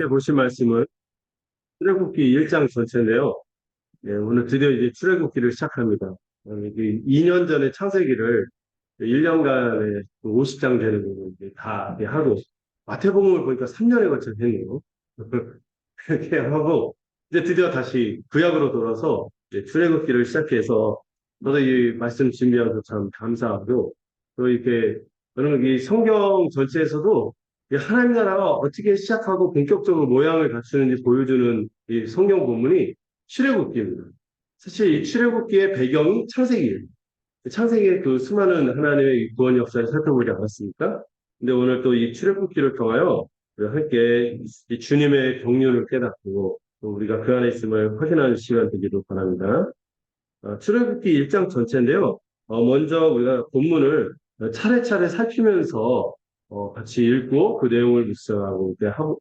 보실 말씀은 출애굽기 1장 전체인데요. 예, 오늘 드디어 이제 출애굽기를 시작합니다. 2년 전에 창세기를 1년간에 50장 되는 거 이제 다 이렇게 하고 마태복음을 보니까 3년에 걸쳐 되네요. 그렇게 하고 이제 드디어 다시 구약으로 돌아서 이제 출애굽기를 시작해서 저도 이 말씀 준비하셔서 참 감사하고 또 이렇게 저는 이 성경 전체에서도 이 하나님 나라가 어떻게 시작하고 본격적으로 모양을 갖추는지 보여주는 이 성경 본문이 출애굽기입니다. 사실 이 출애굽기의 배경이 창세기예요. 창세기의 그 수많은 하나님의 구원 역사를 살펴보지 않았습니까? 근데 오늘 또 이 출애굽기를 통하여 함께 이 주님의 경륜을 깨닫고 또 우리가 그 안에 있음을 확인하는 시간 되기도 바랍니다. 출애굽기 1장 전체인데요. 먼저 우리가 본문을 차례차례 살피면서 같이 읽고 그 내용을 묵상하고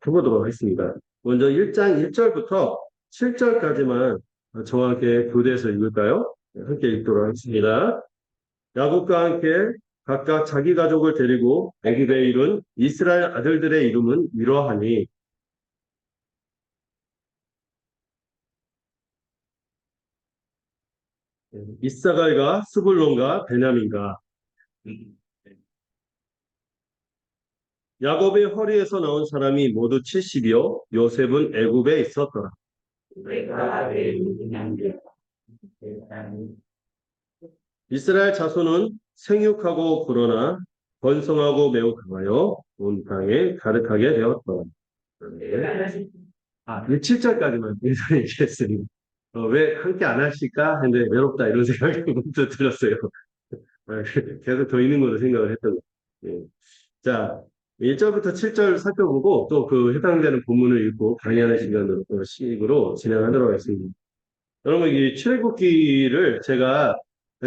해보도록 하겠습니다. 먼저 1장 1절부터 7절까지만 저와 함께 교대해서 읽을까요? 네, 함께 읽도록 하겠습니다. 야곱과 함께 각각 자기 가족을 데리고 애굽에 이른 이스라엘 아들들의 이름은 이러하니 이사갈과 스불론과 베냐민과 야곱의 허리에서 나온 사람이 모두 70이요 요셉은 애굽에 있었더라. 이스라엘 자손은 생육하고 불어나 번성하고 매우 강하여 온 땅에 가득하게 되었더라. 네. 7절까지만 얘기했으니 왜 함께 안 하실까 했는데 외롭다 이런 생각이 먼저 들었어요. 계속 더 있는 걸로 생각을 했던 거예요. 예. 자, 1절부터 7절 살펴보고 또 그 해당되는 본문을 읽고 강의하는 시간으로 식으로 진행하도록 하겠습니다. 여러분, 이 출애굽기를 제가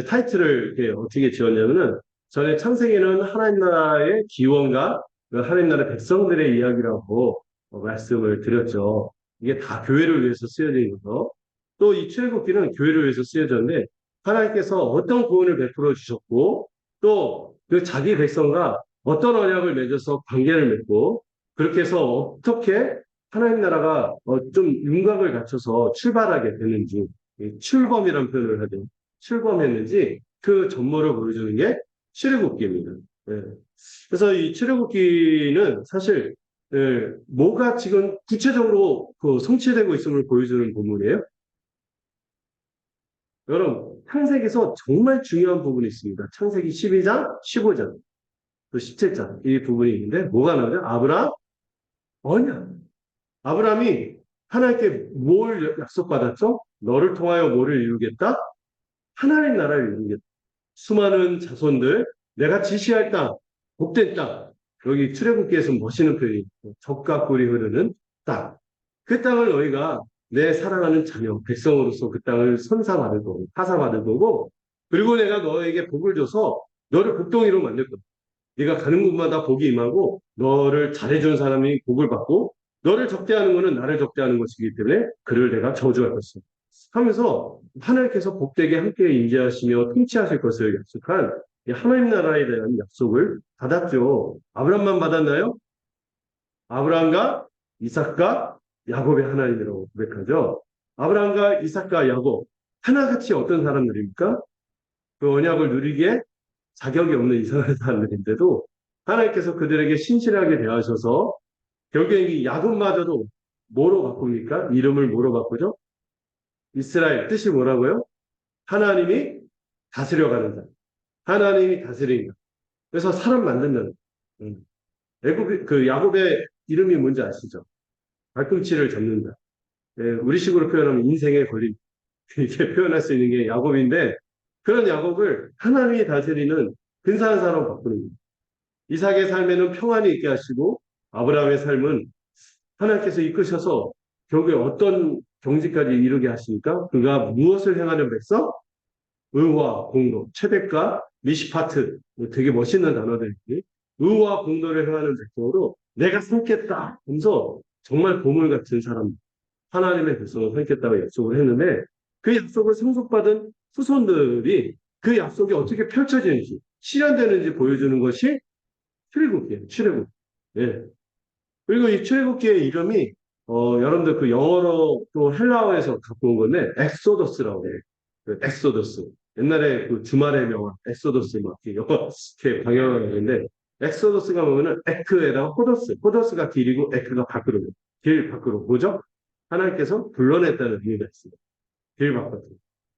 타이틀을 이렇게 어떻게 지었냐면은 전에 창세기는 하나님 나라의 기원과 그 하나님 나라 백성들의 이야기라고 말씀을 드렸죠. 이게 다 교회를 위해서 쓰여져 있어서 또 이 출애굽기는 교회를 위해서 쓰여졌는데 하나님께서 어떤 구원을 베풀어 주셨고 또 그 자기 백성과 어떤 언약을 맺어서 관계를 맺고 그렇게 해서 어떻게 하나님 나라가 좀 윤곽을 갖춰서 출발하게 되는지 출범이라는 표현을 하죠. 출범했는지 그 전모를 보여주는 게 출애굽기입니다. 예. 그래서 이 출애굽기는 사실 뭐가 지금 구체적으로 그 성취되고 있음을 보여주는 부분이에요. 여러분, 창세기에서 정말 중요한 부분이 있습니다. 창세기 12장, 15장, 또 17장 이 부분이 있는데 뭐가 나오죠? 아브라함 언약. 아브라함이 하나님께 뭘 약속받았죠? 너를 통하여 뭐를 이루겠다? 하나님 나라를 이루겠다. 수많은 자손들, 내가 지시할 땅, 복된 땅. 여기 출애굽기에서 멋있는 표현이 적과 꿀이 흐르는 땅. 그 땅을 너희가 내 사랑하는 자녀, 백성으로서 그 땅을 선사받을 거고, 하사받을 거고, 그리고 내가 너에게 복을 줘서 너를 복덩이로 만들 거다. 네가 가는 곳마다 복이 임하고 너를 잘해준 사람이 복을 받고 너를 적대하는 것은 나를 적대하는 것이기 때문에 그를 내가 저주할 것이다. 하면서 하나님께서 복되게 함께 인지하시며 통치하실 것을 약속한 하나님 나라에 대한 약속을 받았죠. 아브라함만 받았나요? 아브라함과 이삭과 야곱의 하나님이라고 고백하죠. 아브라함과 이삭과 야곱 하나같이 어떤 사람들입니까? 그 언약을 누리기에 자격이 없는 이상한 사람들인데도 하나님께서 그들에게 신실하게 대하셔서 결국에 이 야곱마저도 뭐로 바꿉니까? 이름을 뭐로 바꾸죠? 이스라엘 뜻이 뭐라고요? 하나님이 다스려가는 자. 하나님이 다스리는 자. 그래서 사람 만든다는 애굽 그 야곱의 이름이 뭔지 아시죠? 발꿈치를 잡는다. 예, 우리식으로 표현하면 인생의 걸림 이렇게 표현할 수 있는 게 야곱인데 그런 야곱을 하나님이 다스리는 근사한 사람으로 바꾸는 거예요. 이삭의 삶에는 평안이 있게 하시고 아브라함의 삶은 하나님께서 이끄셔서 결국에 어떤 경지까지 이르게 하시니까 그가 무엇을 행하는 백성? 의와 공도, 체백과 미시파트 되게 멋있는 단어들이 의와 공도를 행하는 백성으로 내가 삼겠다 하면서 정말 보물 같은 사람 하나님의 백성을 삼겠다고 약속을 했는데 그 약속을 상속받은 후손들이 그 약속이 어떻게 펼쳐지는지 실현되는지 보여주는 것이 출애굽기예요. 출애굽. 예. 그리고 이 출애굽기의 이름이 여러분들 그 영어로 또 헬라어에서 갖고 온 건데, 엑소더스라고 해요. 그 엑소더스. 옛날에 그 주말의 명화, 엑소더스 막 이렇게 방영을 하는데, 엑소더스가 뭐냐면은 에크에다가 호더스. 호더스가 길이고 에크가 밖으로. 길 밖으로. 뭐죠? 하나님께서 불러냈다는 의미가 있습니다. 길 밖으로.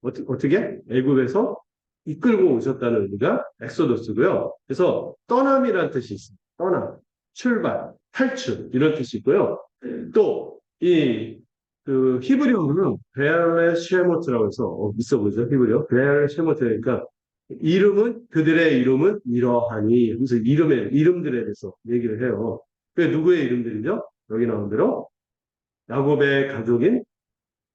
어떻게? 애굽에서 이끌고 오셨다는 의미가 엑소더스고요. 그래서 떠남이라는 뜻이 있습니다. 떠남, 출발, 탈출 이런 뜻이 있고요. 또 이 그 히브리어는 베알레 쉐모트라고 해서 있어 보죠. 히브리어 베알레 쉐모트니까 이름은 그들의 이름은 이러하니 그래서 이름들에 대해서 얘기를 해요. 그 누구의 이름들이죠? 여기 나온 대로 야곱의 가족인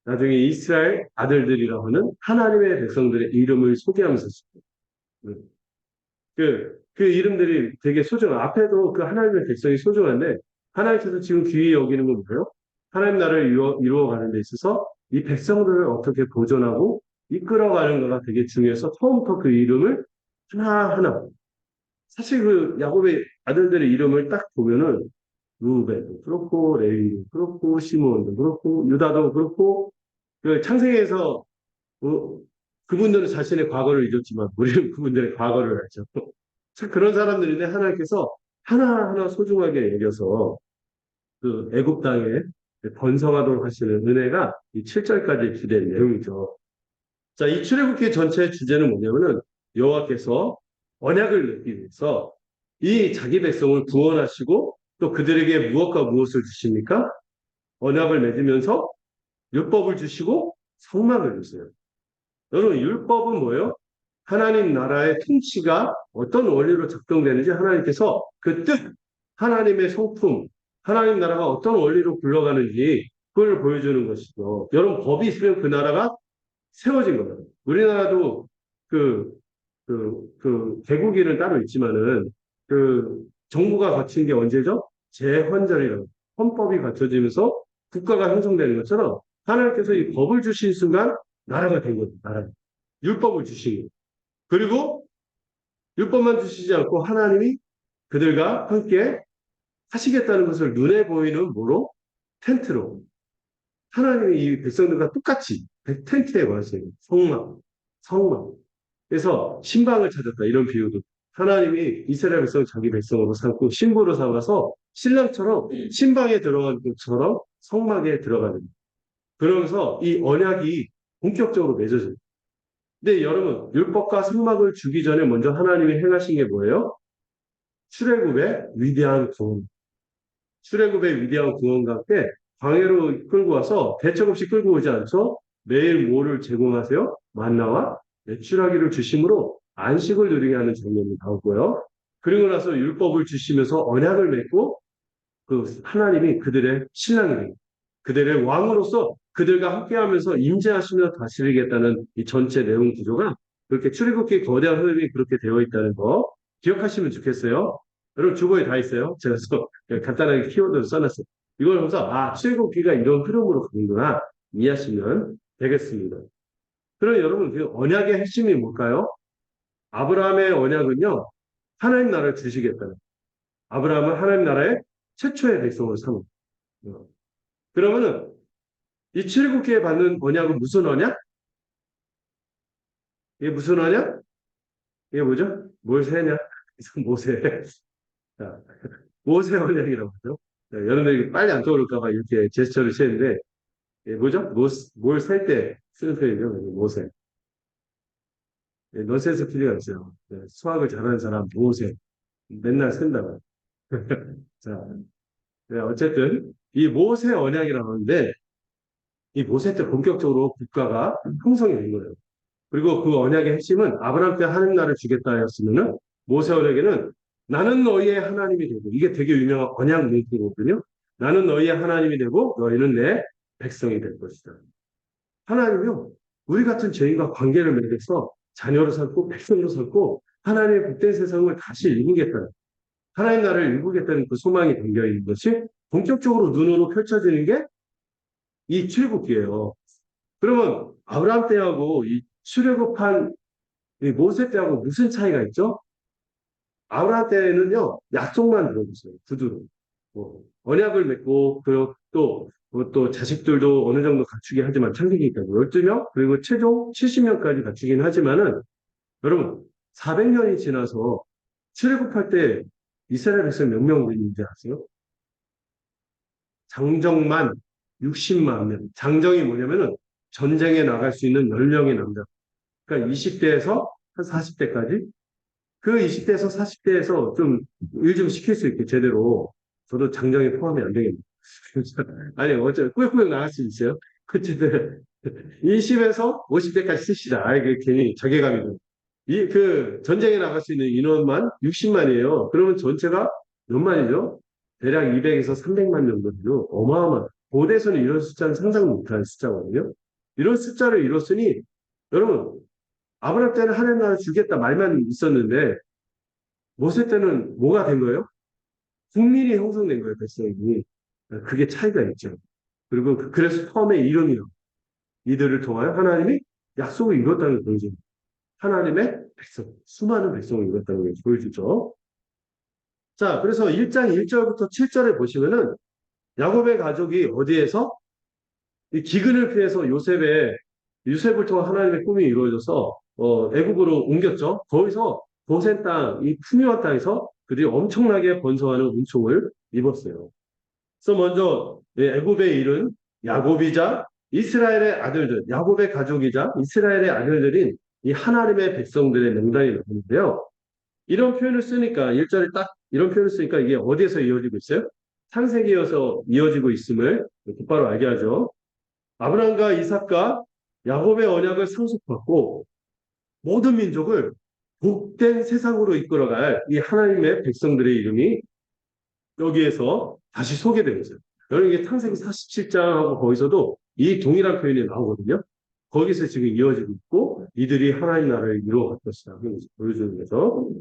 나중에 이스라엘 아들들이라고 하는 하나님의 백성들의 이름을 소개하면서 그 이름들이 되게 소중한, 앞에도 그 하나님의 백성이 소중한데, 하나님께서 지금 귀히 여기는 건 뭐예요? 하나님 나라를 이루어가는 데 있어서 이 백성들을 어떻게 보존하고 이끌어가는 거가 되게 중요해서 처음부터 그 이름을 하나하나, 사실 그 야곱의 아들들의 이름을 딱 보면은, 루벤도 그렇고, 레위도 그렇고, 시몬도 그렇고, 유다도 그렇고, 그 창세기에서 어, 그분들은 자신의 과거를 잊었지만 우리는 그분들의 과거를 알죠. 참 그런 사람들인데 하나님께서 하나하나 소중하게 여겨서 그 애굽 땅에 번성하도록 하시는 은혜가 이 7절까지 기대된 내용이죠. 자, 이 출애굽기 전체의 주제는 뭐냐면은 여호와께서 언약을 맺기 위해서 이 자기 백성을 구원하시고 또 그들에게 무엇과 무엇을 주십니까? 언약을 맺으면서 율법을 주시고 성막을 주세요. 여러분, 율법은 뭐예요? 하나님 나라의 통치가 어떤 원리로 작동되는지 하나님께서 그 뜻, 하나님의 성품, 하나님 나라가 어떤 원리로 굴러가는지 그걸 보여주는 것이죠. 여러분, 법이 있으면 그 나라가 세워진 거예요. 우리나라도 그, 개국일은 따로 있지만은 그 정부가 갖춘 게 언제죠? 제헌절이라고. 헌법이 갖춰지면서 국가가 형성되는 것처럼 하나님께서 이 법을 주신 순간 나라가 된 거죠. 나라. 율법을 주신 거예요. 그리고 율법만 주시지 않고 하나님이 그들과 함께 하시겠다는 것을 눈에 보이는 뭐로? 텐트로. 하나님이 이 백성들과 똑같이 텐트에 왔어요. 성막. 그래서 신방을 찾았다. 이런 비유도. 하나님이 이스라엘 백성을 자기 백성으로 삼고 신부로 삼아서 신랑처럼 신방에 들어간 것처럼 성막에 들어가는. 그러면서 이 언약이 본격적으로 맺어져요. 근데 여러분, 율법과 성막을 주기 전에 먼저 하나님이 행하신 게 뭐예요? 출애굽의 위대한 구원. 출애굽의 위대한 구원과 함께 광야로 끌고 와서 대책 없이 끌고 오지 않죠? 매일 뭐를 제공하세요? 만나와 메추라기를 주심으로 안식을 누리게 하는 장면이 나오고요. 그리고 나서 율법을 주시면서 언약을 맺고 그 하나님이 그들의 신랑이 됩니다. 그들의 왕으로서 그들과 함께하면서 임재하시며 다스리겠다는 이 전체 내용 구조가 그렇게 출애굽기 거대한 흐름이 그렇게 되어 있다는 거 기억하시면 좋겠어요. 여러분 주보에 다 있어요. 제가 간단하게 키워드를 써놨어요. 이걸 보면서 출애굽기가 이런 흐름으로 가는구나 이해하시면 되겠습니다. 그럼 여러분 그 언약의 핵심이 뭘까요? 아브라함의 언약은요. 하나님 나라를 주시겠다는. 아브라함은 하나님 나라의 최초의 백성으로 삼은. 그러면은 이 출애굽기에 받는 언약은 무슨 언약? 이게 무슨 언약? 이게 뭐죠? 모세냐? 모세. 자, 모세 언약이라고 하죠. 자, 여러분들이 빨리 안 떠오를까봐 이렇게 제스처를 취했는데, 이게 뭐죠? 뭘 셀 때 쓰는 표현이죠. 모세. 넌센스 필요가 있어요. 수학을 잘하는 사람, 모세. 맨날 쓴다고. 자, 어쨌든, 이 모세 언약이라고 하는데, 이 모세 때 본격적으로 국가가 형성이 된 거예요. 그리고 그 언약의 핵심은 아브라함 때 하나님 나라를 주겠다 였으면은 모세 언약에는 나는 너희의 하나님이 되고 이게 되게 유명한 언약 뭉뚱이거든요. 나는 너희의 하나님이 되고 너희는 내 백성이 될 것이다. 하나님이요. 우리 같은 죄인과 관계를 맺어서 자녀로 삼고 백성으로 삼고 하나님의 복된 세상을 다시 일구겠다는 하나님 나라를 일구겠다는 그 소망이 담겨 있는 것이 본격적으로 눈으로 펼쳐지는 게 이 출애굽기예요. 그러면 아브라함 때하고 이 출애굽한 이 모세 때하고 무슨 차이가 있죠? 아브라함 때는요, 약속만 들어줬어요. 구두로. 언약을 맺고, 또 또 자식들도 어느 정도 갖추게 하지만 창세기까지 12명, 그리고 최종 70명까지 갖추긴 하지만은, 여러분, 400년이 지나서 출애굽할 때 이스라엘 백성 몇 명 있는지 아세요? 장정만 60만 명. 장정이 뭐냐면은 전쟁에 나갈 수 있는 10명의 남자. 그러니까 20대에서 한 40대까지 그 20대에서 40대에서 좀 일 좀 시킬 수 있게 제대로 저도 장정에 포함이 안 되겠네요. 아니 꾸역꾸역 나갈 수 있어요. 어쨌든 20에서 50대까지 쓰시다. 아 이게 괜히 자괴감이 좀. 그 전쟁에 나갈 수 있는 인원만 60만이에요. 그러면 전체가 몇 만이죠? 대략 200에서 300만 정도죠. 어마어마한. 고대에서는 이런 숫자는 상상 못할 숫자거든요. 이런 숫자를 이뤘으니 여러분 아브라함 때는 하나님 나라 주겠다 말만 있었는데 모세 때는 뭐가 된 거예요? 국민이 형성된 거예요, 백성이. 그게 차이가 있죠. 그리고 그래서 처음에 이름이요. 이들을 통하여 하나님이 약속을 이뤘다는 거죠. 하나님의 백성, 수많은 백성을 이뤘다는 걸 보여주죠. 자, 그래서 1장 1절부터 7절에 보시면은 야곱의 가족이 어디에서 이 기근을 피해서 요셉을 통한 하나님의 꿈이 이루어져서 애굽으로 옮겼죠. 거기서 고센 땅, 이 풍요한 땅에서 그들이 엄청나게 번성하는 은총을 입었어요. 그래서 먼저 애굽의 일은 야곱이자 이스라엘의 아들들, 야곱의 가족이자 이스라엘의 아들들인 이 하나님의 백성들의 명단이 나오는데요. 이런 표현을 쓰니까 1절에 딱 이런 표현을 쓰니까 이게 어디에서 이어지고 있어요? 창세기에서 이어지고 있음을 곧바로 알게 하죠. 아브라함과 이삭과 야곱의 언약을 상속받고 모든 민족을 복된 세상으로 이끌어갈 이 하나님의 백성들의 이름이 여기에서 다시 소개되고 있어요. 여러분 이게 창세기 47장하고 거기서도 이 동일한 표현이 나오거든요. 거기서 지금 이어지고 있고 이들이 하나님 나라를 이루어갈 것이다. 보여주는 거죠.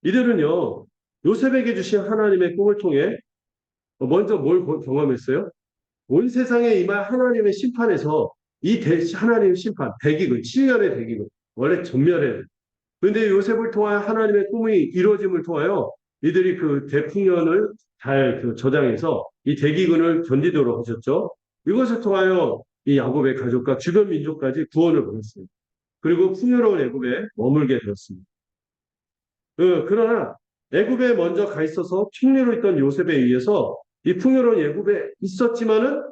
이들은요. 요셉에게 주신 하나님의 꿈을 통해 먼저 뭘 경험했어요? 온 세상에 임할 하나님의 심판에서 하나님의 심판, 대기근, 7년의 대기근, 원래 전멸해야 돼. 그런데 요셉을 통하여 하나님의 꿈이 이루어짐을 통하여 이들이 그 대풍년을 잘 저장해서 이 대기근을 견디도록 하셨죠. 이것을 통하여 이 야곱의 가족과 주변 민족까지 구원을 받았습니다. 그리고 풍요로운 애굽에 머물게 되었습니다. 그러나 애굽에 먼저 가 있어서 총리로 있던 요셉에 의해서 이 풍요로운 애굽에 있었지만은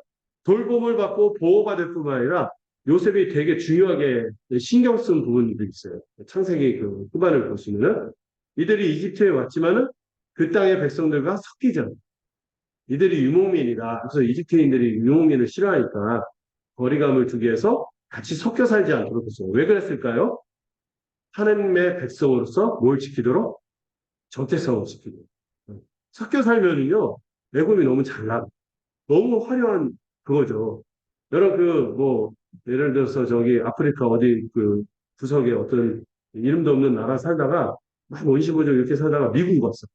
돌봄을 받고 보호받을 뿐만 아니라 요셉이 되게 중요하게 신경 쓴 부분들이 있어요. 창세기 그 후반을 보시면은 이들이 이집트에 왔지만은 그 땅의 백성들과 섞이지 않아요. 이들이 유목민이다. 그래서 이집트인들이 유목민을 싫어하니까 거리감을 두기 위해서 같이 섞여 살지 않도록 했어요. 왜 그랬을까요? 하나님의 백성으로서 뭘 지키도록? 정체성을 지키도록. 섞여 살면은요, 애굽이 너무 잘 나가. 너무 화려한 그거죠. 여러분 예를 들어서 저기 아프리카 어디 그 구석에 어떤 이름도 없는 나라 살다가 막 원시보적 이렇게 살다가 미국 왔어.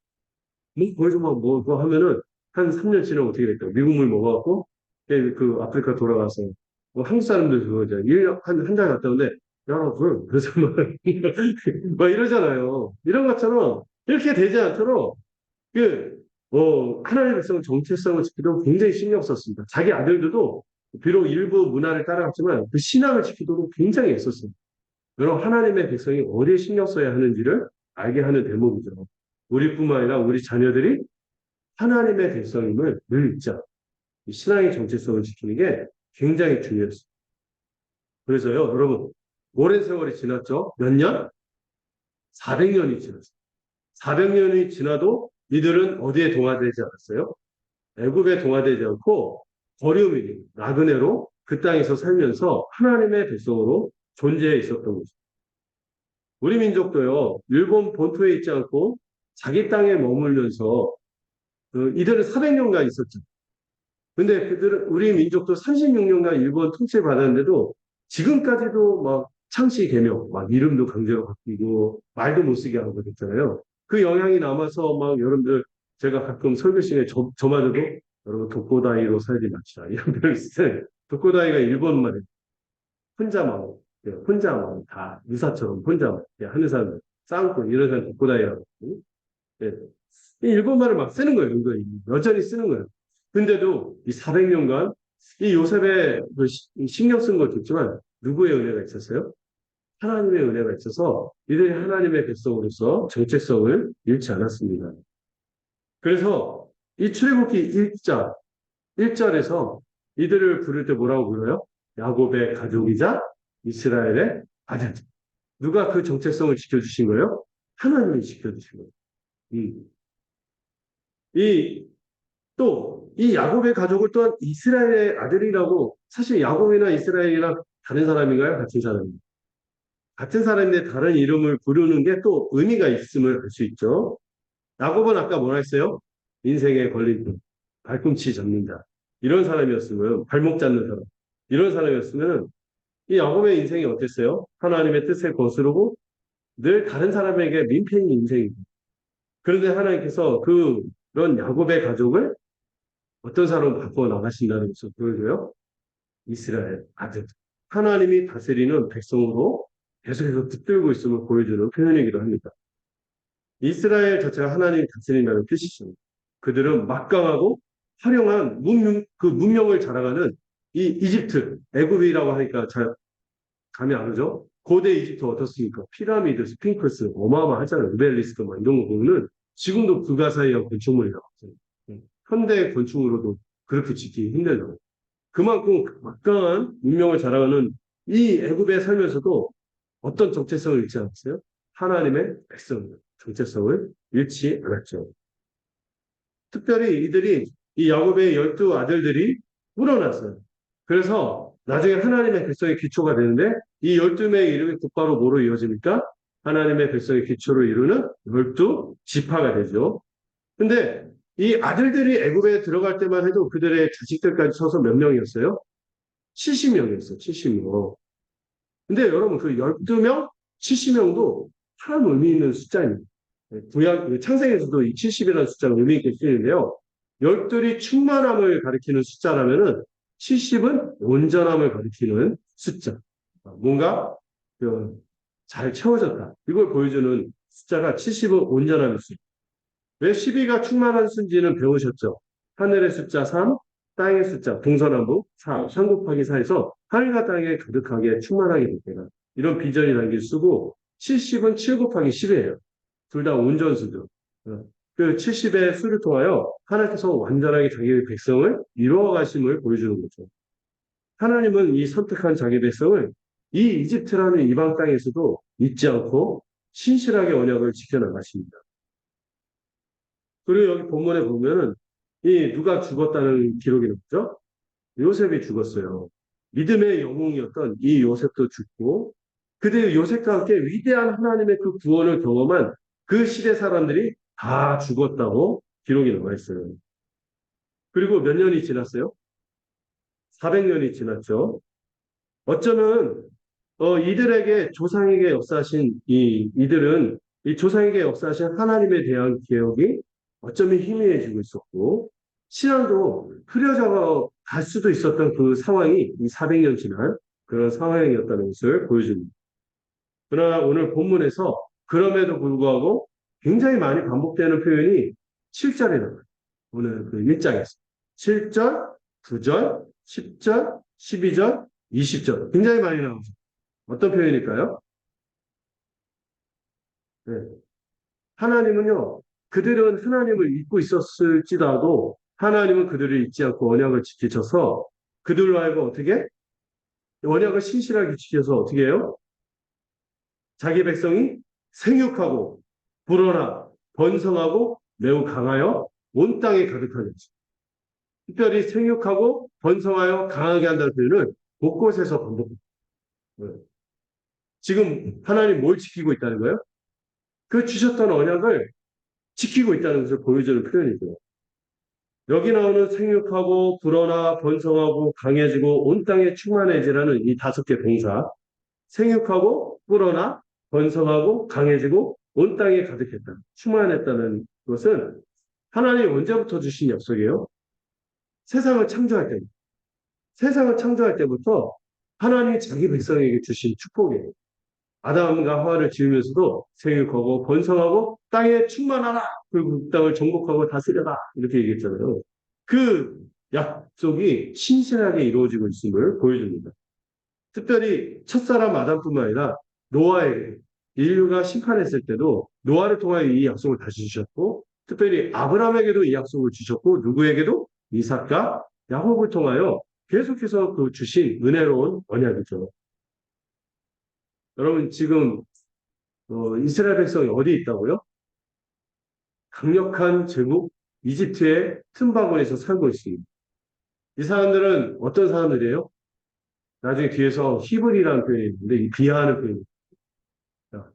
거기서 뭐 하면은 한 3년 지나면 어떻게 될까요? 미국물 먹어갖고 그 아프리카 돌아가서 뭐 한국 사람들 그거 이제 1년 한 달 갔다 오는데 여러분 그래서 막 이러잖아요. 이런 것처럼 이렇게 되지 않도록 하나님의 백성은 정체성을 지키도록 굉장히 신경 썼습니다. 자기 아들들도 비록 일부 문화를 따라갔지만 그 신앙을 지키도록 굉장히 애썼습니다. 여러분, 하나님의 백성이 어디에 신경 써야 하는지를 알게 하는 대목이죠. 우리뿐만 아니라 우리 자녀들이 하나님의 백성임을 늘 잊자. 신앙의 정체성을 지키는 게 굉장히 중요했습니다. 그래서요, 여러분, 오랜 세월이 지났죠? 몇 년? 400년이 지났어요. 400년이 지나도 이들은 어디에 동화되지 않았어요? 애굽에 동화되지 않고 거류민이 나그네로 그 땅에서 살면서 하나님의 백성으로 존재해 있었던 거죠. 우리 민족도요. 일본 본토에 있지 않고 자기 땅에 머물면서 이들은 400년간 있었죠. 근데 우리 민족도 36년간 일본 통치를 받았는데도 지금까지도 막 창씨 개명, 막 이름도 강제로 바뀌고 말도 못 쓰게 하고 그랬잖아요. 그 영향이 남아서 막 여러분들 제가 가끔 설교 시간에 저마저도 여러분 독고다이로 살지 맙시다. 이런 표현을 쓰세요. 독고다이가 일본 말이에요. 혼자만, 혼자만 다 유사처럼 혼자만 하는 사람들 싸움꾼 이런 사람 독고다이라고. 예. 이 일본말을 막 쓰는 거예요. 은근히. 여전히 쓰는 거예요. 근데도 이 400년간 이 요셉의 그 신경 쓴 것도 있지만 누구의 은혜가 있었어요? 하나님의 은혜가 있어서 이들이 하나님의 백성으로서 정체성을 잃지 않았습니다. 그래서 이 출애굽기 1절에서 이들을 부를 때 뭐라고 불러요? 야곱의 가족이자 이스라엘의 아들. 누가 그 정체성을 지켜주신 거예요? 하나님이 지켜주신 거예요. 이, 또, 이 야곱의 가족을 또한 이스라엘의 아들이라고, 사실 야곱이나 이스라엘이랑 다른 사람인가요? 같은 사람인가요? 같은 사람인데 다른 이름을 부르는 게 또 의미가 있음을 알 수 있죠. 야곱은 아까 뭐라 했어요? 인생에 걸린 발꿈치 잡는 자. 이런 사람이었으면, 발목 잡는 사람. 이런 사람이었으면, 이 야곱의 인생이 어땠어요? 하나님의 뜻을 거스르고 늘 다른 사람에게 민폐인 인생이고. 그런데 하나님께서 그런 야곱의 가족을 어떤 사람으로 바꿔 나가신다는 것을 보여줘요. 이스라엘 아들. 하나님이 다스리는 백성으로 계속해서 붙들고 있음을 보여주는 표현이기도 합니다. 이스라엘 자체가 하나님이 다스린다는 뜻이죠. 그들은 막강하고 화려한 그 문명을 자랑하는 이 이집트, 애굽이라고 하니까 잘 감이 안 오죠? 고대 이집트 어떻습니까? 피라미드, 스핑크스, 어마어마하잖아요. 오벨리스크, 막 이런 거 보면은 지금도 불가사의한 건축물이라고 하죠. 현대 건축으로도 그렇게 짓기 힘들다고. 그만큼 막강한 문명을 자랑하는 이 애굽에 살면서도 어떤 정체성을 잃지 않았어요? 하나님의 백성, 정체성을 잃지 않았죠. 특별히 이들이 이 야곱의 12 아들들이 우러났어요. 그래서 나중에 하나님의 백성의 기초가 되는데 이 12명의 이름이 곧바로 뭐로 이어집니까? 하나님의 백성의 기초로 이루는 12 지파가 되죠. 근데 이 아들들이 애굽에 들어갈 때만 해도 그들의 자식들까지 쳐서 몇 명이었어요? 70명이었어요. 70명. 근데 여러분 그 12명, 70명도 참 의미 있는 숫자입니다. 창세기에서도 이 70이라는 숫자가 의미 있게 쓰이는데요. 12이 충만함을 가리키는 숫자라면은 70은 온전함을 가리키는 숫자. 뭔가 잘 채워졌다. 이걸 보여주는 숫자가 70은 온전함의 숫자. 왜 12가 충만한 수인지는 배우셨죠? 하늘의 숫자 3, 땅의 숫자, 동서남북 4, 3 곱하기 4에서 하늘과 땅에 가득하게 충만하게 될 때가 이런 비전이 담길 수고 70은 7 곱하기 10이에요. 둘 다 온전수죠. 그 70의 수를 통하여 하나님께서 완전하게 자기의 백성을 이루어 가심을 보여주는 거죠. 하나님은 이 선택한 자기 백성을 이 이집트라는 이방 땅에서도 잊지 않고 신실하게 언약을 지켜나가십니다. 그리고 여기 본문에 보면은 이 누가 죽었다는 기록이 나오죠? 요셉이 죽었어요. 믿음의 영웅이었던 이 요셉도 죽고 그때 요셉과 함께 위대한 하나님의 그 구원을 경험한 그 시대 사람들이 다 죽었다고 기록이 나와 있어요. 그리고 몇 년이 지났어요? 400년이 지났죠. 어쩌면 이들에게 조상에게 역사하신 이들은 이 조상에게 역사하신 하나님에 대한 기억이 어쩌면 희미해지고 있었고 신앙도 흐려져 갈 수도 있었던 그 상황이 이 400년 지난 그런 상황이었다는 것을 보여줍니다. 그러나 오늘 본문에서 그럼에도 불구하고 굉장히 많이 반복되는 표현이 7절에 나와요. 오늘 그 1장에서. 7절, 9절, 10절, 12절, 20절. 굉장히 많이 나오죠. 어떤 표현일까요? 네. 하나님은요, 그들은 하나님을 잊고 있었을지라도 하나님은 그들을 잊지 않고 언약을 지키셔서 그들로 하여금 어떻게? 언약을 신실하게 지켜서 어떻게 해요? 자기 백성이 생육하고 불어나 번성하고 매우 강하여 온 땅에 가득하게 하시고 특별히 생육하고 번성하여 강하게 한다는 표현을 곳곳에서 반복합니다. 지금 하나님 뭘 지키고 있다는 거예요? 그 주셨던 언약을 지키고 있다는 것을 보여주는 표현이고요. 여기 나오는 생육하고 불어나 번성하고 강해지고 온 땅에 충만해지라는 이 5개 동사 생육하고 불어나 번성하고 강해지고 온 땅에 가득했다. 충만했다는 것은 하나님이 언제부터 주신 약속이에요? 세상을 창조할 때. 세상을 창조할 때부터 하나님이 자기 백성에게 주신 축복이에요. 아담과 하와를 지으면서도 생육하고 번성하고 땅에 충만하라. 그리고 그 땅을 정복하고 다스려라. 이렇게 얘기했잖아요. 그 약속이 신실하게 이루어지고 있음을 보여줍니다. 특별히 첫사람 아담뿐만 아니라 노아에게 인류가 심판했을 때도 노아를 통하여 이 약속을 다시 주셨고 특별히 아브라함에게도 이 약속을 주셨고 누구에게도 이삭과 야곱을 통하여 계속해서 그 주신 은혜로운 언약이죠. 여러분 지금 이스라엘 백성이 어디 있다고요? 강력한 제국 이집트의 틈바구니에서 살고 있습니다. 이 사람들은 어떤 사람들이에요? 나중에 뒤에서 히브리라는 표현이 있는데 이 비하하는 표현입니다.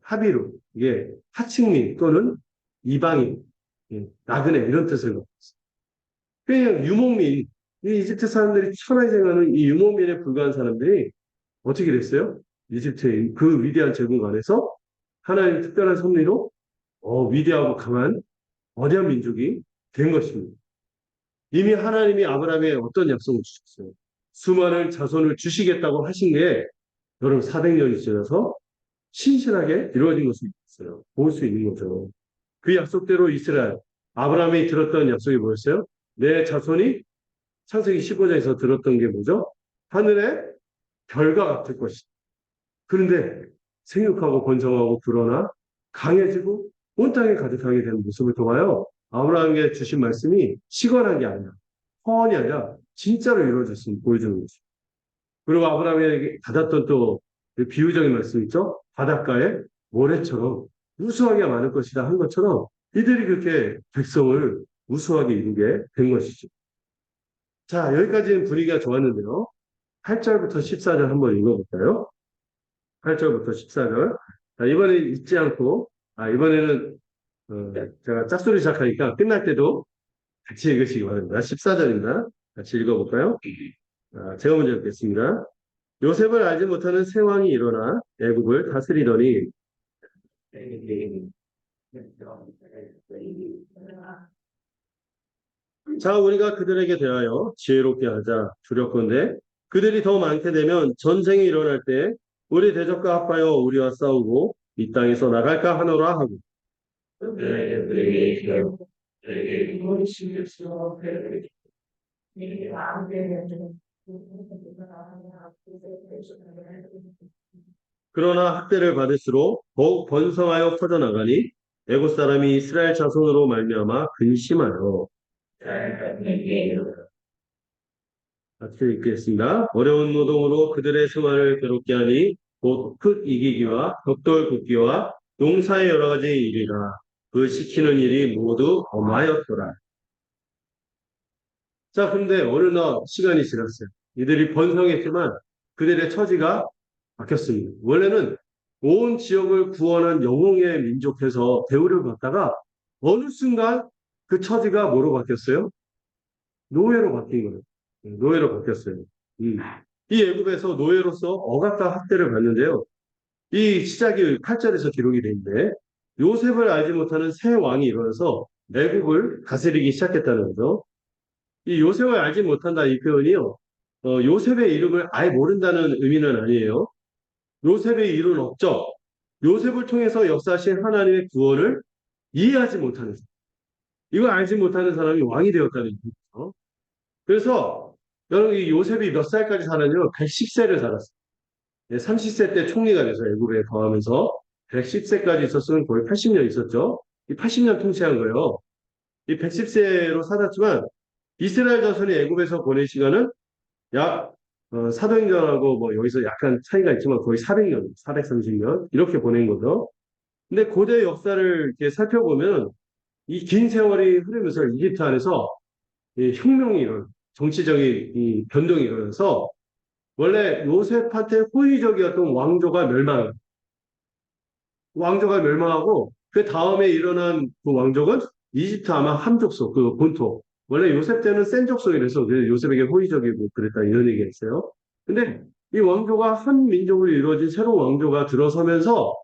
하비루 이게 하층민 또는 이방인, 나그네 이런 뜻을 갖고 있어요. 그냥 유목민, 이 이집트 사람들이 천하에 생각하는 이 유목민에 불과한 사람들이 어떻게 됐어요? 이집트의 그 위대한 제국 안에서 하나님의 특별한 섭리로 위대하고 강한 거대한 민족이 된 것입니다. 이미 하나님이 아브라함에 어떤 약속을 주셨어요? 수많은 자손을 주시겠다고 하신 게 여러분 400년이 지나서 신실하게 이루어진 것을 있어요. 볼 수 있는 거죠. 그 약속대로 이스라엘, 아브라함이 들었던 약속이 뭐였어요? 내 자손이 창세기 15장에서 들었던 게 뭐죠? 하늘의 별과 같을 것이다. 그런데 생육하고 번성하고 불어나 강해지고 온 땅에 가득하게 되는 모습을 통하여 아브라함에게 주신 말씀이 시건한 게 아니라 허언이 아니라 진짜로 이루어졌음을 보여주는 거죠. 그리고 아브라함에게 받았던 또 비유적인 말씀 있죠? 바닷가에 모래처럼 우수하게 많을 것이다 한 것처럼 이들이 그렇게 백성을 우수하게 이루게 된 것이죠. 자, 여기까지는 분위기가 좋았는데요. 8절부터 14절 한번 읽어볼까요? 8절부터 14절. 자, 이번에 잊지 않고, 이번에는 제가 짝소리 시작하니까 끝날 때도 같이 읽으시기 바랍니다. 14절입니다. 같이 읽어볼까요? 제가 먼저 읽겠습니다. 요셉을 알지 못하는 새 왕이 일어나 애국을 다스리더니 자 우리가 그들에게 대하여 지혜롭게 하자 두렵건대 그들이 더 많게 되면 전쟁이 일어날 때 우리 대적과 합하여 우리와 싸우고 이 땅에서 나갈까 하노라 하고 그러나 학대를 받을수록 더욱 번성하여 퍼져나가니 애굽 사람이 이스라엘 자손으로 말미암아 근심하여 같이 읽겠습니다. 어려운 노동으로 그들의 생활을 괴롭게 하니 곧 흙 이기기와 벽돌 굽기와 농사의 여러 가지 일이라 그 시키는 일이 모두 엄하였더라. 자, 그런데 어느 날 시간이 지났어요. 이들이 번성했지만 그들의 처지가 바뀌었습니다. 원래는 온 지역을 구원한 영웅의 민족에서 대우를 받다가 어느 순간 그 처지가 뭐로 바뀌었어요? 노예로 바뀐 거예요. 노예로 바뀌었어요. 이 애굽에서 노예로서 억압과 학대를 받는데요. 이 시작이 8절에서 기록이 돼 있는데 요셉을 알지 못하는 새 왕이 일어나서 애굽을 다스리기 시작했다는 거죠. 이 요셉을 알지 못한다 이 표현이요. 요셉의 이름을 아예 모른다는 의미는 아니에요. 요셉의 이룬 업적, 요셉을 통해서 역사하신 하나님의 구원을 이해하지 못하는 사람. 이걸 알지 못하는 사람이 왕이 되었다는 얘기죠. 그래서 여러분 이 요셉이 몇 살까지 살았냐면 110세를 살았어요. 30세 때 총리가 돼서 애굽에 거하면서 110세까지 있었으면 거의 80년 있었죠. 이 80년 통치한 거예요. 이 110세로 살았지만 이스라엘 자손이 애굽에서 보낸 시간은 약 사도행전하고 뭐 여기서 약간 차이가 있지만 거의 400년, 430년 이렇게 보낸 거죠. 근데 고대 역사를 이렇게 살펴보면 이 긴 세월이 흐르면서 이집트 안에서 이 혁명이 정치적인 이 변동이 일어나서 원래 요셉한테 호의적이었던 왕조가 멸망하고 그 다음에 일어난 그 왕족은 이집트 아마 함족속 그 본토 원래 요셉 때는 센 족속이라서 요셉에게 호의적이고 그랬다 이런 얘기가 있어요. 근데 이 왕조가 한 민족으로 이루어진 새로운 왕조가 들어서면서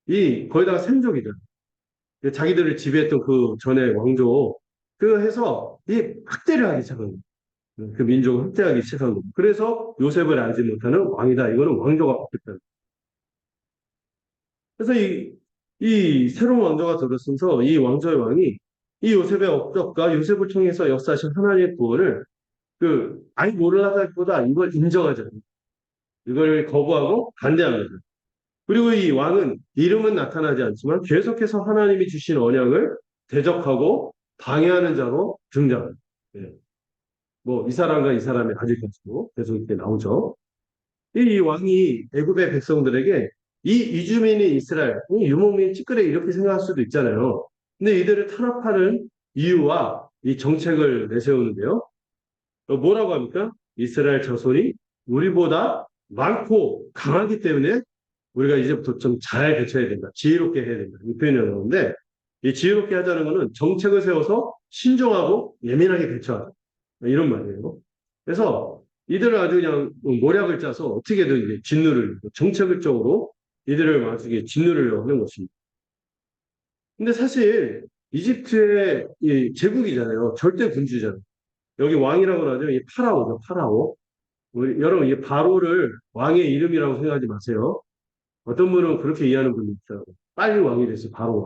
이 거기다가 샘족이들 자기들을 지배했던 그 전에 왕조 그 해서 이 학대를 하기 시작한 거예요. 그 민족을 학대하기 시작한 거예요. 그래서 요셉을 알지 못하는 왕이다. 이거는 왕조가 바뀌었다. 그래서 이 새로운 왕조가 들어서면서 이 왕조의 왕이 이 요셉의 업적과 요셉을 통해서 역사하신 하나님의 구원을 아예 모르다기보다 이걸 인정하잖아요. 이걸 거부하고 반대합니다. 그리고 이 왕은 이름은 나타나지 않지만 계속해서 하나님이 주신 언약을 대적하고 방해하는 자로 등장합니다. 예. 뭐, 이 사람과 이 사람의 아직까지도 계속 이렇게 나오죠. 이 왕이 애굽의 백성들에게 이 이주민이 이스라엘, 이 유목민 찌끄레 이렇게 생각할 수도 있잖아요. 근데 이들을 탄압하는 이유와 이 정책을 내세우는데요. 뭐라고 합니까? 이스라엘 자손이 우리보다 많고 강하기 때문에 우리가 이제부터 좀 잘 대처해야 된다. 지혜롭게 해야 된다. 이 표현을 나오는데 이 지혜롭게 하자는 것은 정책을 세워서 신중하고 예민하게 대처하자. 이런 말이에요. 그래서 이들을 아주 그냥 모략을 짜서 어떻게든 이제 진노를, 정책적으로 이들을 아주 진노를 하는 것입니다. 근데 사실 이집트의 이 제국이잖아요. 절대 군주잖아요. 여기 왕이라고 하죠. 이 파라오죠. 파라오. 여러분, 이 바로를 왕의 이름이라고 생각하지 마세요. 어떤 분은 그렇게 이해하는 분이 있어요. 빨리 왕이 됐어요. 바로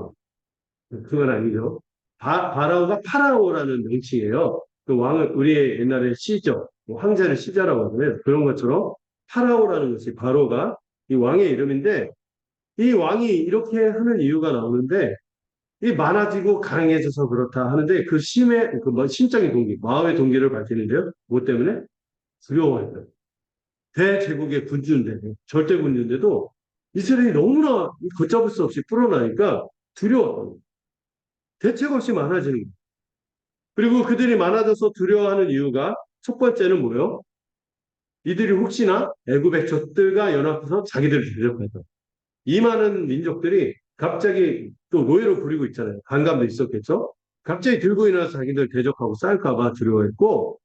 왕. 그건 아니죠. 바라오가 파라오라는 명칭이에요. 그 왕은 우리의 옛날에 시죠. 뭐 황제를 시자라고 하잖아요. 그런 것처럼 파라오라는 것이 바로가 이 왕의 이름인데 이 왕이 이렇게 하는 이유가 나오는데 이 많아지고 강해져서 그렇다 하는데 그 심의 그 심적인 동기, 마음의 동기를 밝히는데요. 뭐 때문에? 두려워했다. 대제국의 군주인데 절대 군주인데도 이스라엘이 너무나 걷잡을 수 없이 불어나니까 두려웠던 대책 없이 많아지는 거예요. 그리고 그들이 많아져서 두려워하는 이유가 첫 번째는 뭐예요? 이들이 혹시나 애굽의 적들과 연합해서 자기들을 대적했다. 이 많은 민족들이 갑자기 또 노예로 부리고 있잖아요. 반감도 있었겠죠? 갑자기 들고 일어나서 자기들 대적하고 싸울까봐 두려워했고,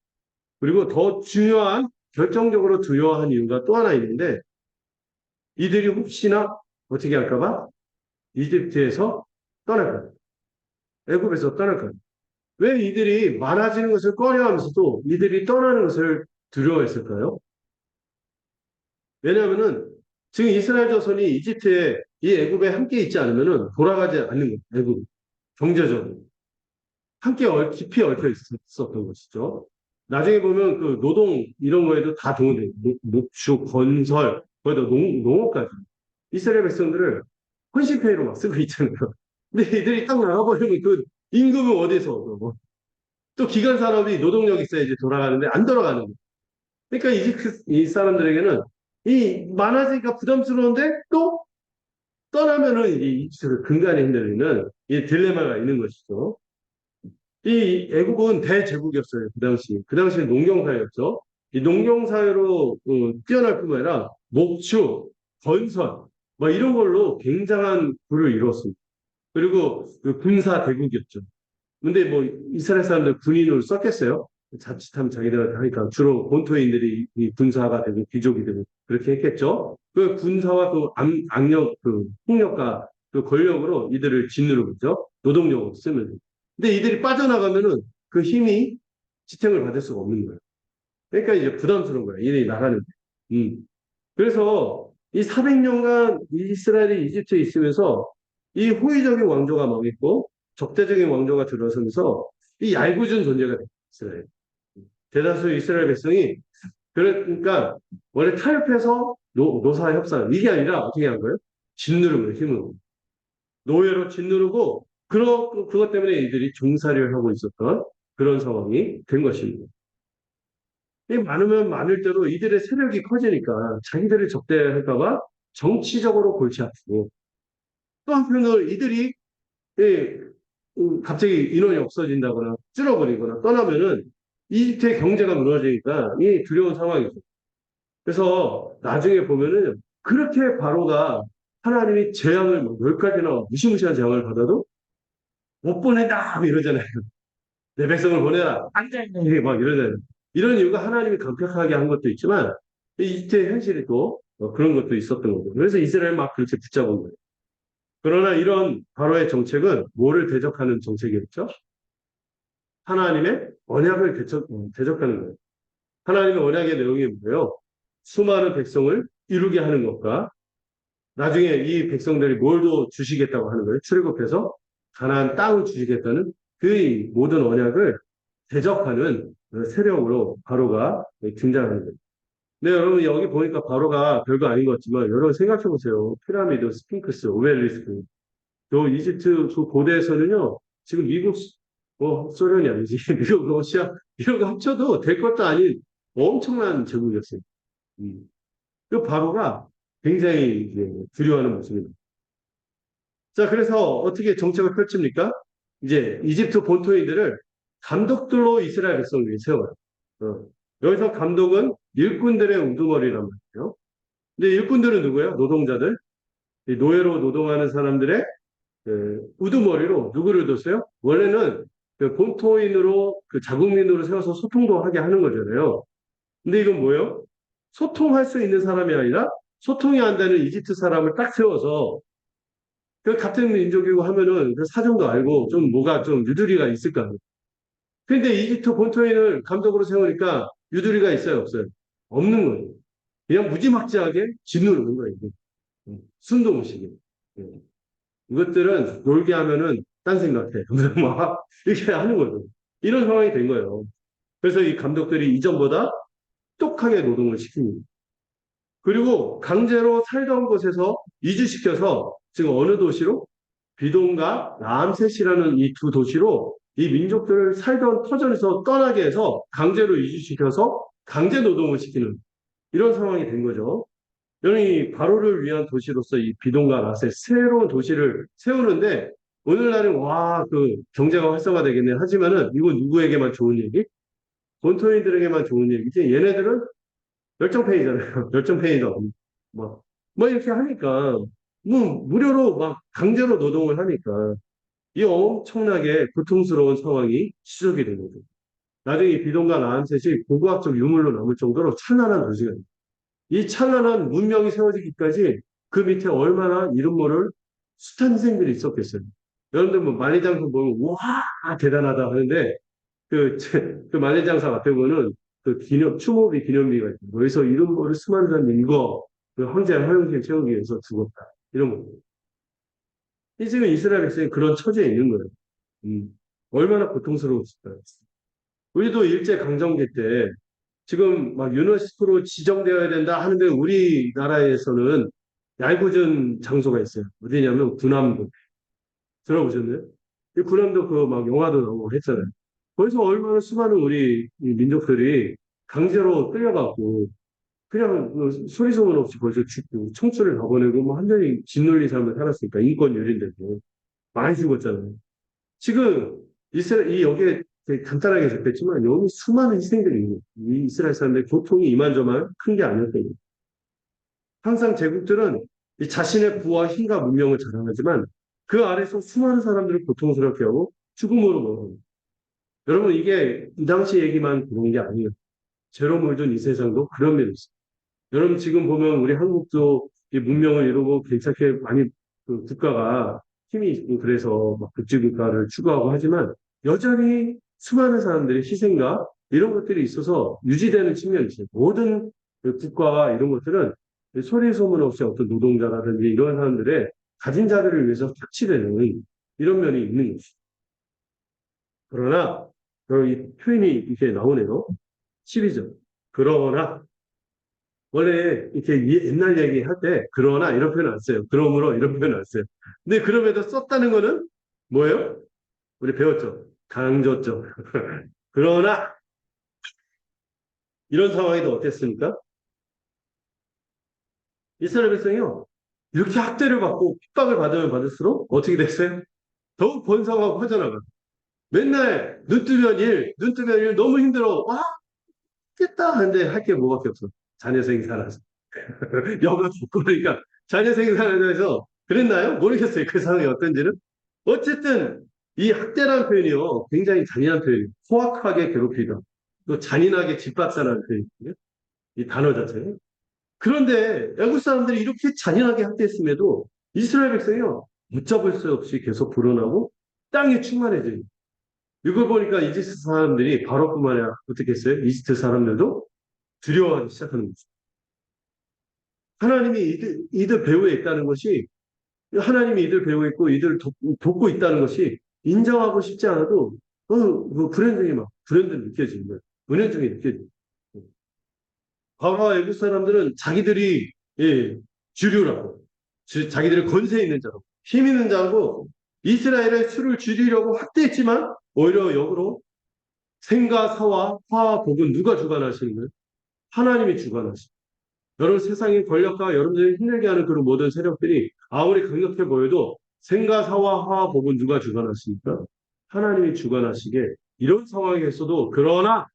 그리고 더 중요한, 결정적으로 두려워한 이유가 또 하나 있는데, 이들이 혹시나 어떻게 할까봐 이집트에서 떠날까요? 애굽에서 떠날까요? 왜 이들이 많아지는 것을 꺼려하면서도 이들이 떠나는 것을 두려워했을까요? 왜냐하면은 지금 이스라엘 자손이 이집트에 이 애굽에 함께 있지 않으면은 돌아가지 않는 거예요. 애굽 경제적으로 함께 깊이 얽혀 있었던 것이죠. 나중에 보면 그 노동 이런 거에도 다 동원돼요. 목축, 건설, 거기다 농업까지. 이스라엘 백성들을 헌신페이로 막 쓰고 있잖아요. 근데 이들이 딱 나가버리면 그 임금은 어디서 얻어? 또 기간 산업이 노동력 있어야지 돌아가는데 안 돌아가는 거예요. 그러니까 이 사람들에게는 이 많아지니까 부담스러운데 또 떠나면은 이 근간에 흔들리는 이 딜레마가 있는 것이죠. 이 애국은 대제국이었어요. 그 당시. 그 당시에 농경사회였죠. 이 농경사회로 뛰어날 뿐만 아니라 목축, 건설, 뭐 이런 걸로 굉장한 부를 이루었습니다. 그리고 그 군사 대국이었죠. 근데 뭐 이스라엘 사람들 군인으로 썼겠어요? 자칫하면 자기들한테 하니까 주로 본토인들이 이 군사가 되고 귀족이 되고 그렇게 했겠죠. 그 군사와 그 악력, 그 폭력과 그 권력으로 이들을 짓누르고 있죠. 노동력으로 쓰면. 근데 이들이 빠져나가면은 그 힘이 지탱을 받을 수가 없는 거예요. 그러니까 이제 부담스러운 거예요. 이들이 나가는 게. 그래서 이 400년간 이스라엘이 이집트에 있으면서 이 호의적인 왕조가 망했고 적대적인 왕조가 들어서면서 이 얄궂은 존재가 됐어요. 이스라엘. 대다수 이스라엘 백성이 그러니까 원래 타협해서 노사 협상 이게 아니라 어떻게 한 거예요? 짓누르는 힘으로 노예로 짓누르고 그것 때문에 이들이 종살이를 하고 있었던 그런 상황이 된 것입니다. 많으면 많을 대로 이들의 세력이 커지니까 자기들을 적대할까봐 정치적으로 골치 아프고 또 한편으로 이들이 예, 갑자기 인원이 없어진다거나 줄어버리거나 떠나면은 이집트의 경제가 무너지니까 이 두려운 상황이죠. 그래서 나중에 보면은 그렇게 바로가 하나님이 재앙을 뭐 10가지나 무시무시한 재앙을 받아도 못 보낸다 이러잖아요. 내 백성을 보내라. 안 돼. 막 이러잖아요. 이런 이유가 하나님이 강력하게 한 것도 있지만 이집트의 현실이 또 그런 것도 있었던 거고. 그래서 이스라엘 막 그렇게 붙잡은 거예요. 그러나 이런 바로의 정책은 뭐를 대적하는 정책이었죠? 하나님의 언약을 대적하는 거예요. 하나님의 언약의 내용이 뭐예요? 수많은 백성을 이루게 하는 것과 나중에 이 백성들이 뭘 더 주시겠다고 하는 거예요. 출애굽해서 가나안 땅을 주시겠다는 그 모든 언약을 대적하는 세력으로 바로가 등장하는 거예요. 네, 여러분, 여기 보니까 바로가 별거 아닌 것 같지만, 여러분 생각해 보세요. 피라미드, 스핑크스, 오벨리스크. 요 이집트 그 고대에서는요, 지금 미국, 소련이 아니지. 미국, 러시아, 이런 거 합쳐도 될 것도 아닌 엄청난 제국이었어요. 음. 그 바로가 굉장히 이제 두려워하는 모습입니다. 자, 그래서 어떻게 정책을 펼칩니까? 이제 이집트 본토인들을 감독들로 이스라엘 백성들이 세워요. 어. 여기서 감독은 일꾼들의 우두머리란 말이에요. 근데 일꾼들은 누구예요? 노동자들. 이 노예로 노동하는 사람들의 우두머리로 누구를 뒀어요? 원래는 그 본토인으로 그 자국민으로 세워서 소통도 하게 하는 거잖아요. 근데 이건 뭐예요? 소통할 수 있는 사람이 아니라 소통이 안 되는 이집트 사람을 딱 세워서 그 같은 민족이고 하면은 그 사정도 알고 좀 뭐가 좀 유두리가 있을 거 아니에요. 근데 이집트 본토인을 감독으로 세우니까 유두리가 있어요, 없어요? 없는 거예요. 그냥 무지막지하게 짓누르는 거예요, 이게. 숨도 못 쉬게. 예. 이것들은 놀게 하면은 딴 생각해. 막 이렇게 하는 거죠. 이런 상황이 된 거예요. 그래서 이 감독들이 이전보다 똑하게 노동을 시킵니다. 그리고 강제로 살던 곳에서 이주시켜서 지금 어느 도시로? 비동과 라암셋이라는 이 두 도시로 이 민족들을 살던 터전에서 떠나게 해서 강제로 이주시켜서 강제 노동을 시키는 이런 상황이 된 거죠. 여기 바로를 위한 도시로서 이 비동과 라셋 새로운 도시를 세우는데 오늘날은 와, 그 경제가 활성화되겠네. 하지만은 이건 누구에게만 좋은 얘기? 본토인들에게만 좋은 얘기지. 얘네들은 열정페이잖아요. 열정페이다. 뭐 이렇게 하니까 뭐 무료로 막 강제로 노동을 하니까 이 엄청나게 고통스러운 상황이 시작이 된 거죠. 나중에 이 비동과 라암셋이 고고학적 유물로 남을 정도로 찬란한 도시가 됩니다. 이 찬란한 문명이 세워지기까지 그 밑에 얼마나 이름 모를 숱한 희생들이 있었겠어요. 여러분들 뭐 만리장성 보면 와 대단하다 하는데 그 만리장성 앞에 보면 그 추모비 기념비가 있고 여기서 이름 모를 수많은 사람이 이거 그 황제 허영실 채우기 위해서 죽었다. 이런 거. 이 지금 이스라엘 백성이 그런 처지에 있는 거예요. 얼마나 고통스러웠을까요? 우리도 일제 강점기 때 지금 막 유네스코로 지정되어야 된다 하는데 우리나라에서는 얄궂은 장소가 있어요. 어디냐면 군함도. 들어보셨나요? 이 군함도 그 막 영화도 나오고 했잖아요. 거기서 얼마나 수많은 우리 이 민족들이 강제로 끌려가고 그냥 그 소리 소문 없이 벌써 죽고 청춘을 다 보내고 뭐 완전히 짓눌린 삶을 살았으니까 인권 유린되고 많이 죽었잖아요. 지금 이스라엘 이 여기에 되게 간단하게 적혔지만 여기 수많은 희생들이 있는 거예요. 이 이스라엘 사람들의 고통이 이만저만 큰 게 아니었거든요. 항상 제국들은 이 자신의 부와 힘과 문명을 자랑하지만 그 아래서 수많은 사람들을 고통스럽게 하고 죽음으로 몰아요. 여러분 이게 이 당시 얘기만 그런 게 아니에요. 죄로 물든 이 세상도 그런 면이 있어요. 여러분 지금 보면 우리 한국도 이 문명을 이루고 괜찮게 많이 그 국가가 힘이 있고 그래서 막 복지국가를 추구하고 하지만 여전히 수많은 사람들의 희생과 이런 것들이 있어서 유지되는 측면이 있어요. 모든 그 국가와 이런 것들은 소리 소문 없이 어떤 노동자라든지 이런 사람들의 가진 자들을 위해서 착취되는 이런 면이 있는 것이죠. 그러나 이 표현이 이렇게 나오네요. 12절. 그러나 원래 이렇게 옛날 얘기 할 때 그러나 이런 표현 안 써요. 그러므로 이런 표현 안 써요. 근데 그럼에도 썼다는 거는 뭐예요? 우리 배웠죠. 강조점. 그러나 이런 상황에도 어땠습니까? 이스라엘 백성이요. 이렇게 학대를 받고 핍박을 받으면 받을수록 어떻게 됐어요? 더욱 번성하고 퍼져나가. 맨날 눈 뜨면 일 너무 힘들어. 와, 겠다 하는데 할 게 뭐밖에 없어. 자녀 생살아서. 영어 듣고 그러니까 자녀 생산에 서 그랬나요? 모르겠어요. 그 상황이 어떤지는. 어쨌든 이 학대라는 표현이요. 굉장히 잔인한 표현이에요. 포악하게 괴롭히다. 또 잔인하게 짓밟다라는 표현이거든요. 이 단어 자체는. 그런데 애국 사람들이 이렇게 잔인하게 학대했음에도 이스라엘 백성이요. 묻잡을 수 없이 계속 불어나고 땅이 충만해져요. 이걸 보니까 이집트 사람들이 바로뿐만 아니라 어떻게 했어요? 이집트 사람들도 두려워하기 시작하는 거죠. 하나님이 이들 배후에 있다는 것이 하나님이 이들 배우고 있고 이들 돕고 있다는 것이 인정하고 싶지 않아도 그 불현듯이 막 불현듯 느껴지는 거예요. 은연중에 느껴져요. 바로와 애국 사람들은 자기들이 예, 주류라고, 자기들이 권세 있는 자고, 힘 있는 자고, 이스라엘의 수를 줄이려고 확대했지만 오히려 역으로 생과 사와 화와 복은 누가 주관하시는 거예요? 하나님이 주관하시는 거예요. 여러분 세상의 권력과 여러분들이 힘들게 하는 그런 모든 세력들이 아무리 강력해 보여도 생과 사와 화와 복은 누가 주관하십니까? 하나님이 주관하시게 이런 상황에서도 그러나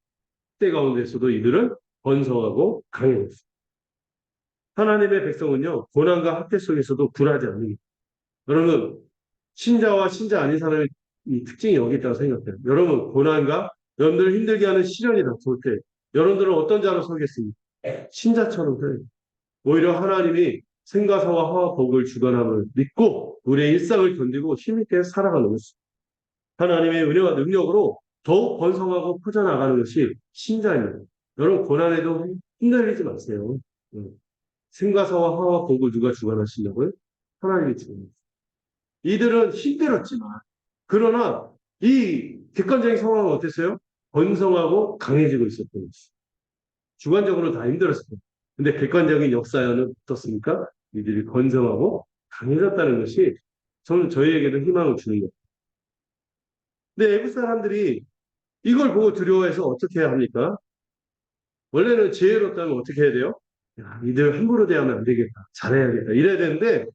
때 가운데서도 이들은 번성하고 강해졌습니다. 하나님의 백성은요, 고난과 학대 속에서도 굴하지 않습니다. 여러분, 신자와 신자 아닌 사람의 이 특징이 여기 있다고 생각해요. 여러분, 고난과 여러분들을 힘들게 하는 시련이 닥쳐올 때, 여러분들은 어떤 자로 서겠습니까? 신자처럼 서요. 오히려 하나님이 생가사와 화와 복을 주관함을 믿고 우리의 일상을 견디고 힘있게 살아가는 것입니다. 하나님의 은혜와 능력으로 더욱 번성하고 퍼져나가는 것이 신자입니다. 여러분, 고난에도 흔들리지 마세요. 생가사와 화와 복을 누가 주관하시냐고요? 하나님이 주관하십니다. 이들은 힘들었지만, 그러나 이 객관적인 상황은 어땠어요? 번성하고 강해지고 있었던 것이. 주관적으로 다 힘들었을 거예요. 근데 객관적인 역사는 어떻습니까? 이들이 번성하고 강해졌다는 것이 저는 저희에게도 희망을 주는 거예요. 근데 애국 사람들이 이걸 보고 두려워해서 어떻게 해야 합니까? 원래는 지혜롭다면 어떻게 해야 돼요? 야, 이들 함부로 대하면 안 되겠다. 잘해야겠다. 이래야 되는데,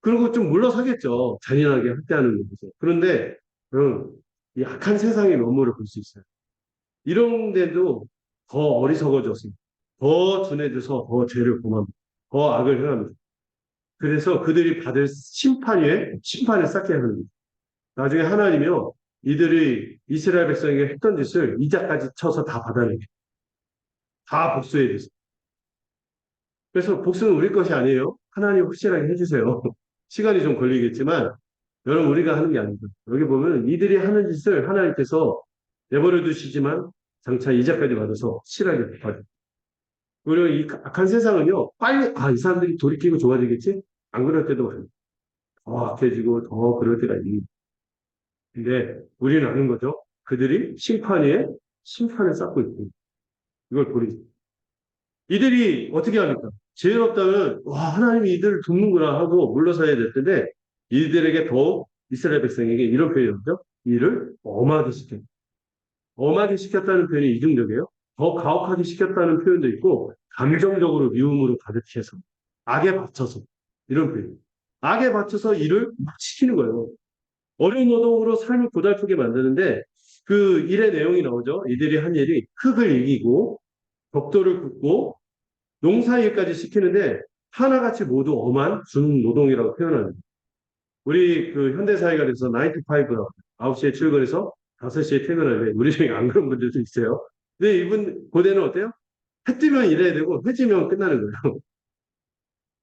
그리고 좀 물러서겠죠. 잔인하게 학대하는 거죠. 그런데, 이 악한 세상의 면모를 볼 수 있어요. 이런데도 더 어리석어져서, 더 둔해져서 더 죄를 범합니다. 더 악을 행합니다. 그래서 그들이 받을 심판 위에 심판을 쌓게 하는 겁니다. 나중에 하나님이요, 이들이 이스라엘 백성에게 했던 짓을 이자까지 쳐서 다 받아내게. 다 복수해야 돼서. 그래서 복수는 우리 것이 아니에요. 하나님 확실하게 해주세요. 시간이 좀 걸리겠지만, 여러분, 우리가 하는 게 아니고, 여기 보면 이들이 하는 짓을 하나님께서 내버려 두시지만, 장차 이자까지 받아서 확실하게 받아요. 그리고 이 악한 세상은요, 빨리, 이 사람들이 돌이키고 좋아지겠지? 안 그럴 때도 많아요. 더 악해지고 더 그럴 때가 있는. 근데 우리는 아는 거죠. 그들이 심판 위에 심판을 쌓고 있고, 이걸 버리죠. 이들이 어떻게 합니까? 지혜롭다면, 와, 하나님이 이들을 돕는구나 하고 물러서야 될 텐데, 이들에게 더욱 이스라엘 백성에게 이런 표현이 나오죠. 이를 엄하게 시켰다. 엄하게 시켰다는 표현이 이중적이에요. 더 가혹하게 시켰다는 표현도 있고, 감정적으로 미움으로 가득 해서, 악에 받쳐서, 이런 표현. 악에 받쳐서 일을 막 시키는 거예요. 어려운 노동으로 삶을 고달프게 만드는데, 그 일의 내용이 나오죠. 이들이 한 일이 흙을 이기고, 벽돌을 굽고, 농사일까지 시키는데, 하나같이 모두 엄한 준노동이라고 표현합니다. 우리 그 현대사회가 돼서 9 to 5라고 9시에 출근해서 5시에 퇴근하는데 우리 중에 안 그런 분들도 있어요. 근데 이분 고대는 어때요? 해 뜨면 일해야 되고 해 지면 끝나는 거예요.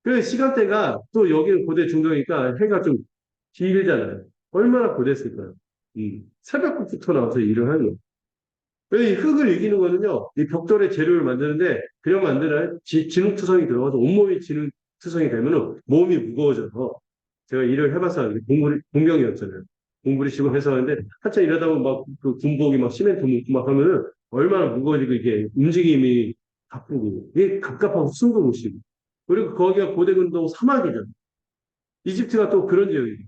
그 시간대가 또 여기는 고대 중동이니까 해가 좀 길잖아요. 얼마나 고됐을까요? 새벽부터 나와서 일을 하는 거예요. 이 흙을 이기는 거는요, 이 벽돌의 재료를 만드는데 그냥 만드나요? 진흙투성이 들어가서 온몸이 진흙투성이 되면은 몸이 무거워져서 제가 일을 해봐서 아는데 공병이었잖아요. 공부를 시고 해서 하는데 한참 일하다 보면 막 그 군복이 막 시멘트 묻고 막 하면은 얼마나 무거워지고 이게 움직임이 바쁘고 이게 갑갑하고 숨도 못 쉬고 그리고 거기가 고대근동 사막이잖아요. 이집트가 또 그런 지역이에요.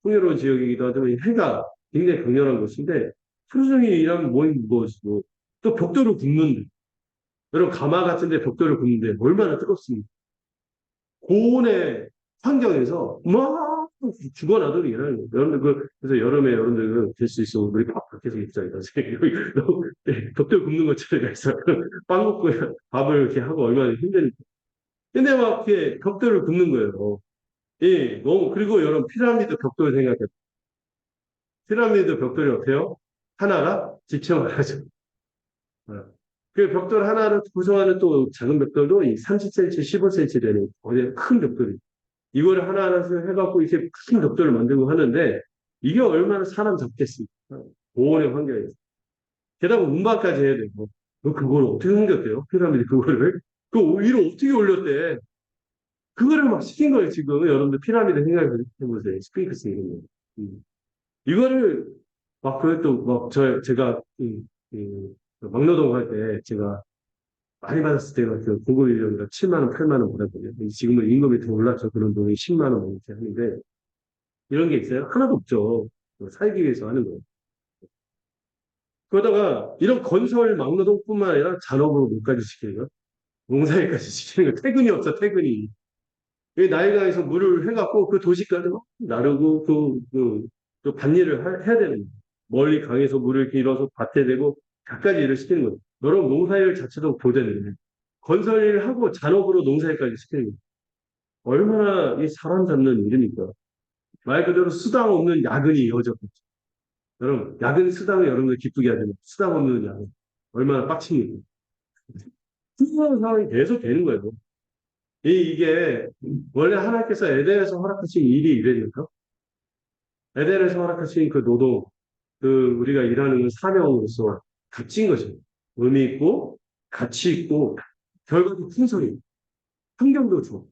풍요로운 지역이기도 하지만 해가 굉장히 강렬한 곳인데 하루 종일 일하면 몸이 무거워지고 또 벽돌을 굽는데 여러분 가마 같은데 벽돌을 굽는데 얼마나 뜨겁습니까? 고온의 환경에서 막 죽어나도 일하는 거예요. 여러분들 그래서 여름에 여러분들 될 수 있으면 우리 밥 밖에서 입자 이러세요. 벽돌 굽는 것처럼 해서 빵 먹고 밥을 이렇게 하고 얼마나 힘드니까. 근데 막 이렇게 벽돌을 굽는 거예요. 예, 너무 그리고 여러분 피라미드 벽돌 생각해요. 피라미드 벽돌이 어때요? 하나가 지층을 하죠. 그 벽돌 하나를 구성하는 또 작은 벽돌도 이 30cm, 15cm 되는 어제 큰 벽돌이. 이거를 하나하나 해갖고 이렇게 큰 벽돌을 만들고 하는데 이게 얼마나 사람 잡겠습니까? 고온의 환경에서. 게다가 운반까지 해야 되고. 그걸 어떻게 옮겼대요? 피라미드 그거를. 그 위로 어떻게 올렸대? 그거를 막 시킨 거예요, 지금. 여러분들 피라미드 생각해보세요. 스핑크스 이런 거. 이거를 막 그것도 막 제가 막노동 할 때 제가 많이 받았을 때가 그 공급 인력이라 7만 원, 8만 원 받았거든요. 지금은 임금이 더 올랐죠. 그런 돈이 10만 원 이렇게 하는데 이런 게 있어요? 하나도 없죠. 살기 위해서 하는 거예요. 그러다가 이런 건설 막노동뿐만 아니라 잔업으로 뭐까지 시키는 거야? 농사일까지 시키는 거. 퇴근이 없어, 퇴근이. 이 나일강에서 물을 해갖고 그 도시까지 막 나르고 그 밭일을 해야 되는 거예요. 멀리 강에서 물을 길어서 밭에 대고 갖가지 일을 시키는 거예요. 여러분 농사일 자체도 고되는 거예요. 건설일을 하고 잔업으로 농사일까지 시키는 거예요. 얼마나 이 사람 잡는 일입니까? 말 그대로 수당 없는 야근이 이어졌겠죠. 여러분 야근 수당을 여러분들 기쁘게 하잖아요. 수당 없는 야근. 얼마나 빡칩니까? 그런 상황이 계속 되는 거예요. 이게 원래 하나님께서 에덴에서 허락하신 일이 이랬는가? 에덴에서 허락하신 그 노동, 그 우리가 일하는 그 사명으로서 값진 것입니다. 의미 있고 가치 있고 결과도 풍성해. 환경도 좋아.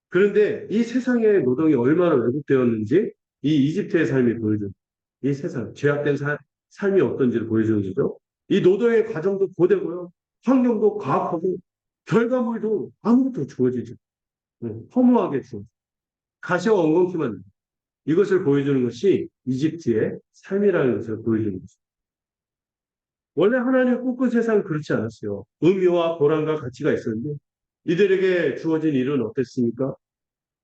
그런데 이 세상의 노동이 얼마나 왜곡되었는지 이 이집트의 삶이 보여준 이 세상 죄악된 삶이 어떤지를 보여주는 거죠. 이 노동의 과정도 고되고요. 환경도 과학하고 결과물도 아무것도 주어지지. 허무하게 주어. 가시와 엉겅퀴만 이것을 보여주는 것이 이집트의 삶이라는 것을 보여주는 것입니다. 원래 하나님 꿈꾼 세상은 그렇지 않았어요. 의미와 보람과 가치가 있었는데 이들에게 주어진 일은 어땠습니까?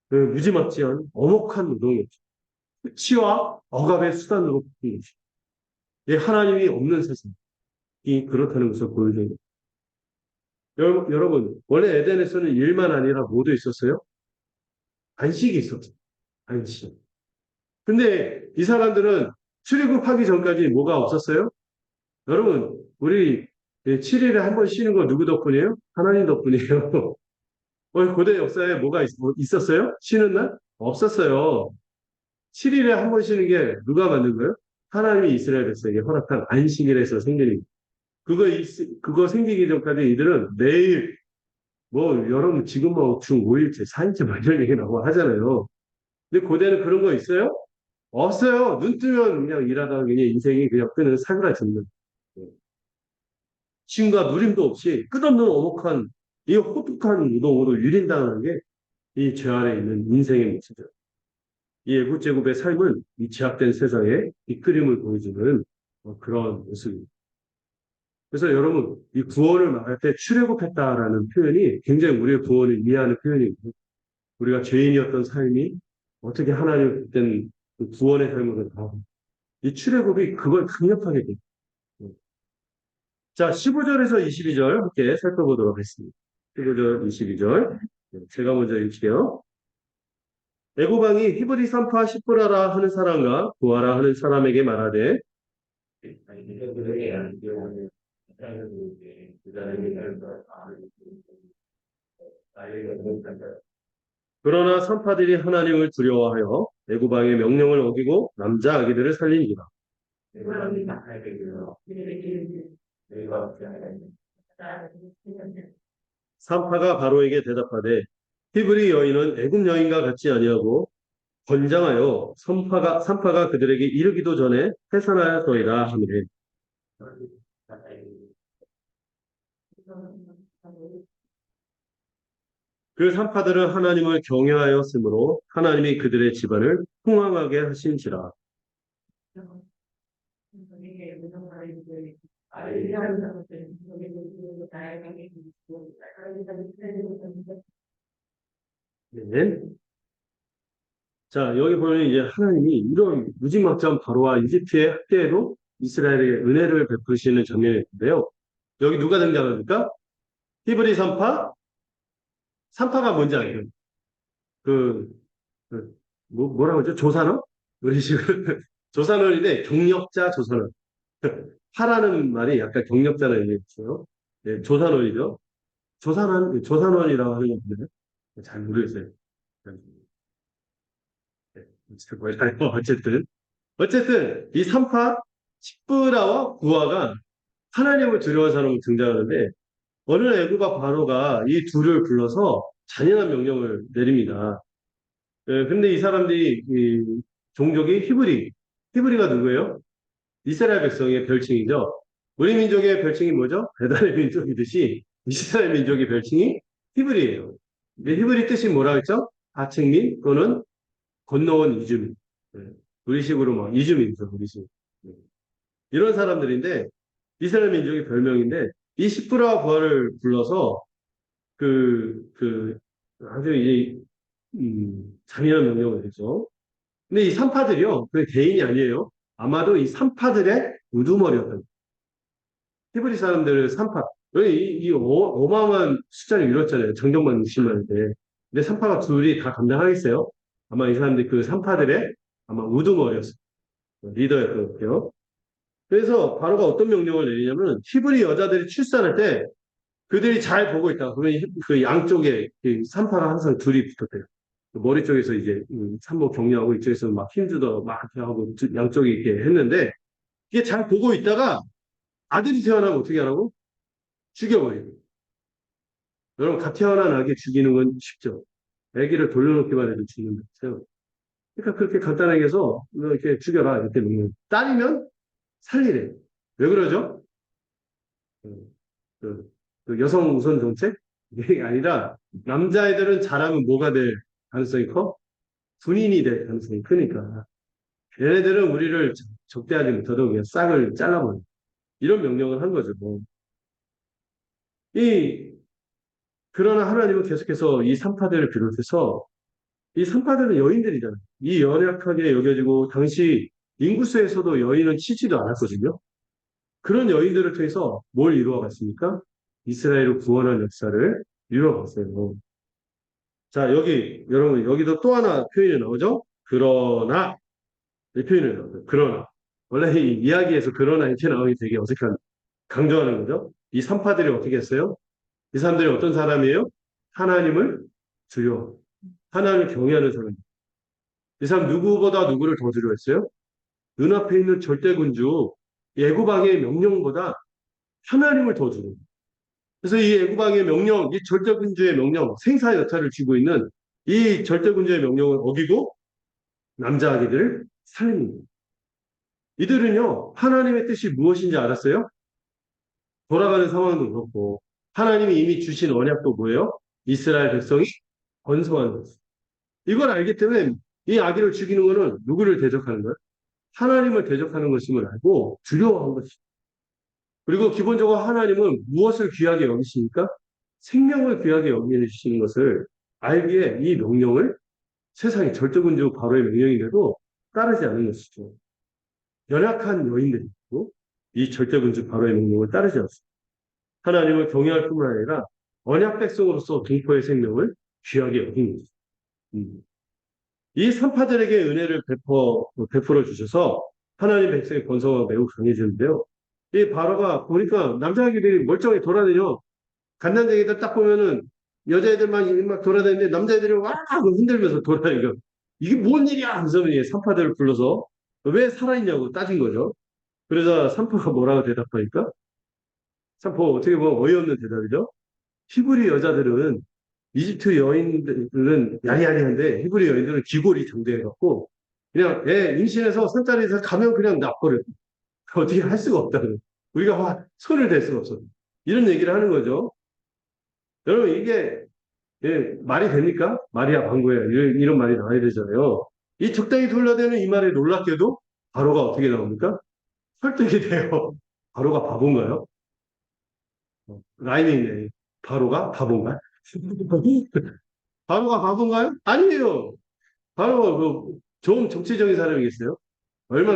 그 무지막지한 엄혹한 노동이었죠. 치와 억압의 수단으로 바뀐 것이죠. 하나님이 없는 세상이 그렇다는 것을 보여주는 거죠. 여러분, 원래 에덴에서는 일만 아니라 뭐도 있었어요? 안식이 있었죠. 안식. 근데 이 사람들은 출애굽하기 전까지 뭐가 없었어요? 여러분, 우리 7일에 한 번 쉬는 거 누구 덕분이에요? 하나님 덕분이에요. 고대 역사에 뭐가 뭐 있었어요? 쉬는 날? 없었어요. 7일에 한 번 쉬는 게 누가 만든 거예요? 하나님이 이스라엘 백성에게 허락한 안식일에서 생기는 그거 생기기 전까지 이들은 매일 뭐 여러분 지금 뭐 중 5일째, 4일째 막 이런 얘기 나오고 하잖아요. 근데 고대는 그런 거 있어요? 없어요. 눈 뜨면 그냥 일하다가 그냥 인생이 그냥 끄는 사그라지는 쉼과 누림도 없이 끝없는 오목한 이 호tuk한 노동으로 유린당하는 게 이 죄 아래 있는 인생의 모습이죠. 이 애굽제국의 삶은 이 제약된 세상에 이 그림을 보여주는 그런 모습입니다. 그래서 여러분 이 구원을 말할 때 출애굽했다라는 표현이 굉장히 우리의 구원을 이해하는 표현이고 우리가 죄인이었던 삶이 어떻게 하나님 그땐 그 구원의 삶으로 나오고 이 출애굽이 그걸 강력하게 돼. 자, 15절에서 22절 함께 살펴보도록 하겠습니다. 15절, 22절. 제가 먼저 읽게요. 애고방이 히브리 산파 시프라라 하는 사람과 구하라 하는 사람에게 말하되 그러나 산파들이 하나님을 두려워하여 애고방의 명령을 어기고 남자 아기들을 살린지라. 산파가 바로에게 대답하되 히브리 여인은 애굽 여인과 같지 아니하고 권장하여 산파가 그들에게 이르기도 전에 해산하였더이다 하미래. 그 산파들은 하나님을 경외하였으므로 하나님이 그들의 집안을 풍성하게 하신지라. 네. 자, 여기 보면 이제 하나님이 이런 무지막지한 바로와 이집트의 학대에도 이스라엘에게 은혜를 베푸시는 장면이 있는데요. 여기 누가 등장합니까? 히브리 산파? 산파가 뭔지 알죠? 그, 뭐라고 하죠? 조산어? 우리 식으로. 조산어인데 경력자 조산어. 파라는 말이 약간 경력자는 의미였어요. 네, 조산어이죠. 조산원이라고 하는 건데, 잘 모르겠어요. 네, 어쨌든, 이 삼파, 십브라와 구아가 하나님을 두려워하는 사람으로 등장하는데, 어느 애굽과 바로가 이 둘을 불러서 잔인한 명령을 내립니다. 근데 이 사람들이, 종족이 히브리가 누구예요? 이스라엘 백성의 별칭이죠. 우리 민족의 별칭이 뭐죠? 배달의 민족이듯이 이스라엘 민족의 별칭이 히브리예요. 근데 히브리 뜻이 뭐라 했죠? 하층민 또는 건너온 이주민. 네. 우리식으로 뭐 이주민이죠, 우리식. 네. 이런 사람들인데 이스라엘 민족의 별명인데 이 십부라와 부하를 불러서 아주 이제 잔인한 명령을 했죠. 근데 이 산파들이요, 그 개인이 아니에요. 아마도 이 산파들의 우두머리였던 히브리 사람들의 산파. 여기 어마어마한 숫자를 이뤘잖아요. 정경만 60만인데. 근데 산파가 둘이 다 감당하겠어요? 아마 이 사람들이 그 산파들의 아마 우두머리였어요. 리더였던 것 같아요. 그래서 바로가 어떤 명령을 내리냐면 히브리 여자들이 출산할 때 그들이 잘 보고 있다. 그러면 그 양쪽에 그 산파가 항상 둘이 붙었대요. 머리 쪽에서 이제 산모 격려하고 이쪽에서 막 힘주더 막 이렇게 하고 양쪽이 이렇게 했는데 이게 잘 보고 있다가 아들이 태어나면 어떻게 하라고? 죽여버리고. 여러분, 갓 태어난 아기 죽이는 건 쉽죠. 아기를 돌려놓기만 해도 죽는 거죠. 그러니까 그렇게 간단하게 해서 너 이렇게 죽여라 이렇게 놓는. 딸이면 살리래. 왜 그러죠? 그, 그, 그 여성 우선 정책? 이게 아니라 남자애들은 잘하면 뭐가 될 가능성이 커? 군인이 될 가능성이 크니까. 얘네들은 우리를 적대하지 못하도록 그냥 싹을 잘라버려. 이런 명령을 한 거죠. 뭐. 이 그러나 하나님은 계속해서 이 산파들을 비롯해서 이 산파들은 여인들이잖아요. 이 연약하게 여겨지고 당시 인구수에서도 여인은 치지도 않았거든요. 그런 여인들을 통해서 뭘 이루어갔습니까? 이스라엘을 구원한 역사를 이루어갔어요. 자, 여러분, 여기도 또 하나 표현이 나오죠? 그러나, 이 표현이 나오죠. 그러나. 원래 이 이야기에서 그러나 이렇게 나오기 되게 어색한, 강조하는 거죠. 이 산파들이 어떻게 했어요? 이 사람들이 어떤 사람이에요? 하나님을 두려워. 하나님을 경외하는 사람. 이 사람 누구보다 누구를 더 두려워했어요? 눈앞에 있는 절대군주 예구방의 명령보다 하나님을 더 두려워. 그래서 이 예구방의 명령, 이 절대군주의 명령, 생사 여타를 쥐고 있는 이 절대군주의 명령을 어기고 남자 아기들을 살립니다. 이들은요, 하나님의 뜻이 무엇인지 알았어요? 돌아가는 상황도 그렇고, 하나님이 이미 주신 언약도 뭐예요? 이스라엘 백성이 번성하는 것. 이걸 알기 때문에 이 아기를 죽이는 것은 누구를 대적하는 거예요? 하나님을 대적하는 것임을 알고 두려워한 것이죠. 그리고 기본적으로 하나님은 무엇을 귀하게 여기십니까? 생명을 귀하게 여기시는 것을 알기에 이 명령을 세상의 절대군주 바로의 명령인데도 따르지 않는 것이죠. 연약한 여인들이고 이 절대군주 바로의 명령을 따르지 않습니다. 하나님을 경외할 뿐만 아니라 언약 백성으로서 동포의 생명을 귀하게 여긴 것이죠. 이 산파들에게 은혜를 베풀어 주셔서 하나님 백성의 권성은 매우 강해지는데요. 이 바로가 보니까 남자애들이 멀쩡히 돌아다녀. 갓난쟁이들 딱 보면은 여자애들만 막 돌아다니는데 남자애들이 와 흔들면서 돌아다니고 이게 뭔 일이야? 그래서 산파들을 불러서 왜 살아있냐고 따진 거죠. 그러자 산파가 뭐라고 대답하니까 산파 어떻게 보면 어이없는 대답이죠. 히브리 여자들은 이집트 여인들은 야리야리한데 히브리 여인들은 기골이 장대해갖고 그냥 애 임신해서 산자리에서 가면 그냥 납버려. 어떻게 할 수가 없다는. 우리가 손을 댈 수가 없어. 이런 얘기를 하는 거죠. 여러분 이게 말이 됩니까? 말이야 방구야 이런 말이 나와야 되잖아요. 이 적당히 둘러대는 이 말에 놀랍게도 바로가 어떻게 나옵니까? 설득이 돼요. 바로가 바본가요? 라임이네. 바로가 바본가? 바로가 바본가요? 아니에요. 바로가 좋은 정치적인 사람이겠어요? 얼마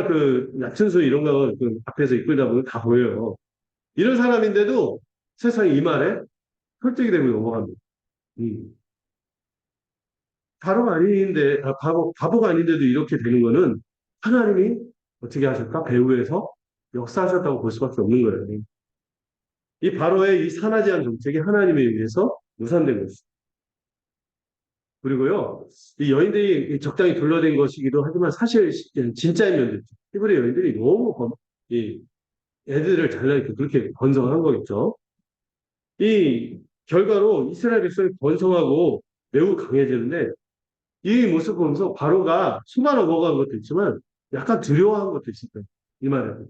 야천수 이런 거 앞에서 이끌다 보면 다 보여요. 이런 사람인데도 세상에 이 말에 설득이 되고 넘어갑니다. 음. 바보가 아닌데, 바보가 아닌데도 이렇게 되는 거는 하나님이 어떻게 하셨다? 배후에서 역사하셨다고 볼 수밖에 없는 거예요. 이 바로의 이 산하제한 정책이 하나님에 의해서 무산된 것이죠. 그리고요, 이 여인들이 적당히 둘러댄 것이기도 하지만 사실 진짜인 면도 있죠. 히브리 여인들이 너무 이 애들을 잘나니까 그렇게 번성한 거겠죠. 이 결과로 이스라엘 백성이 번성하고 매우 강해지는데 이 모습 보면서 바로가 수만 넘어간 것도 있지만 약간 두려워한 것도 있을 거예요. 이 말에는.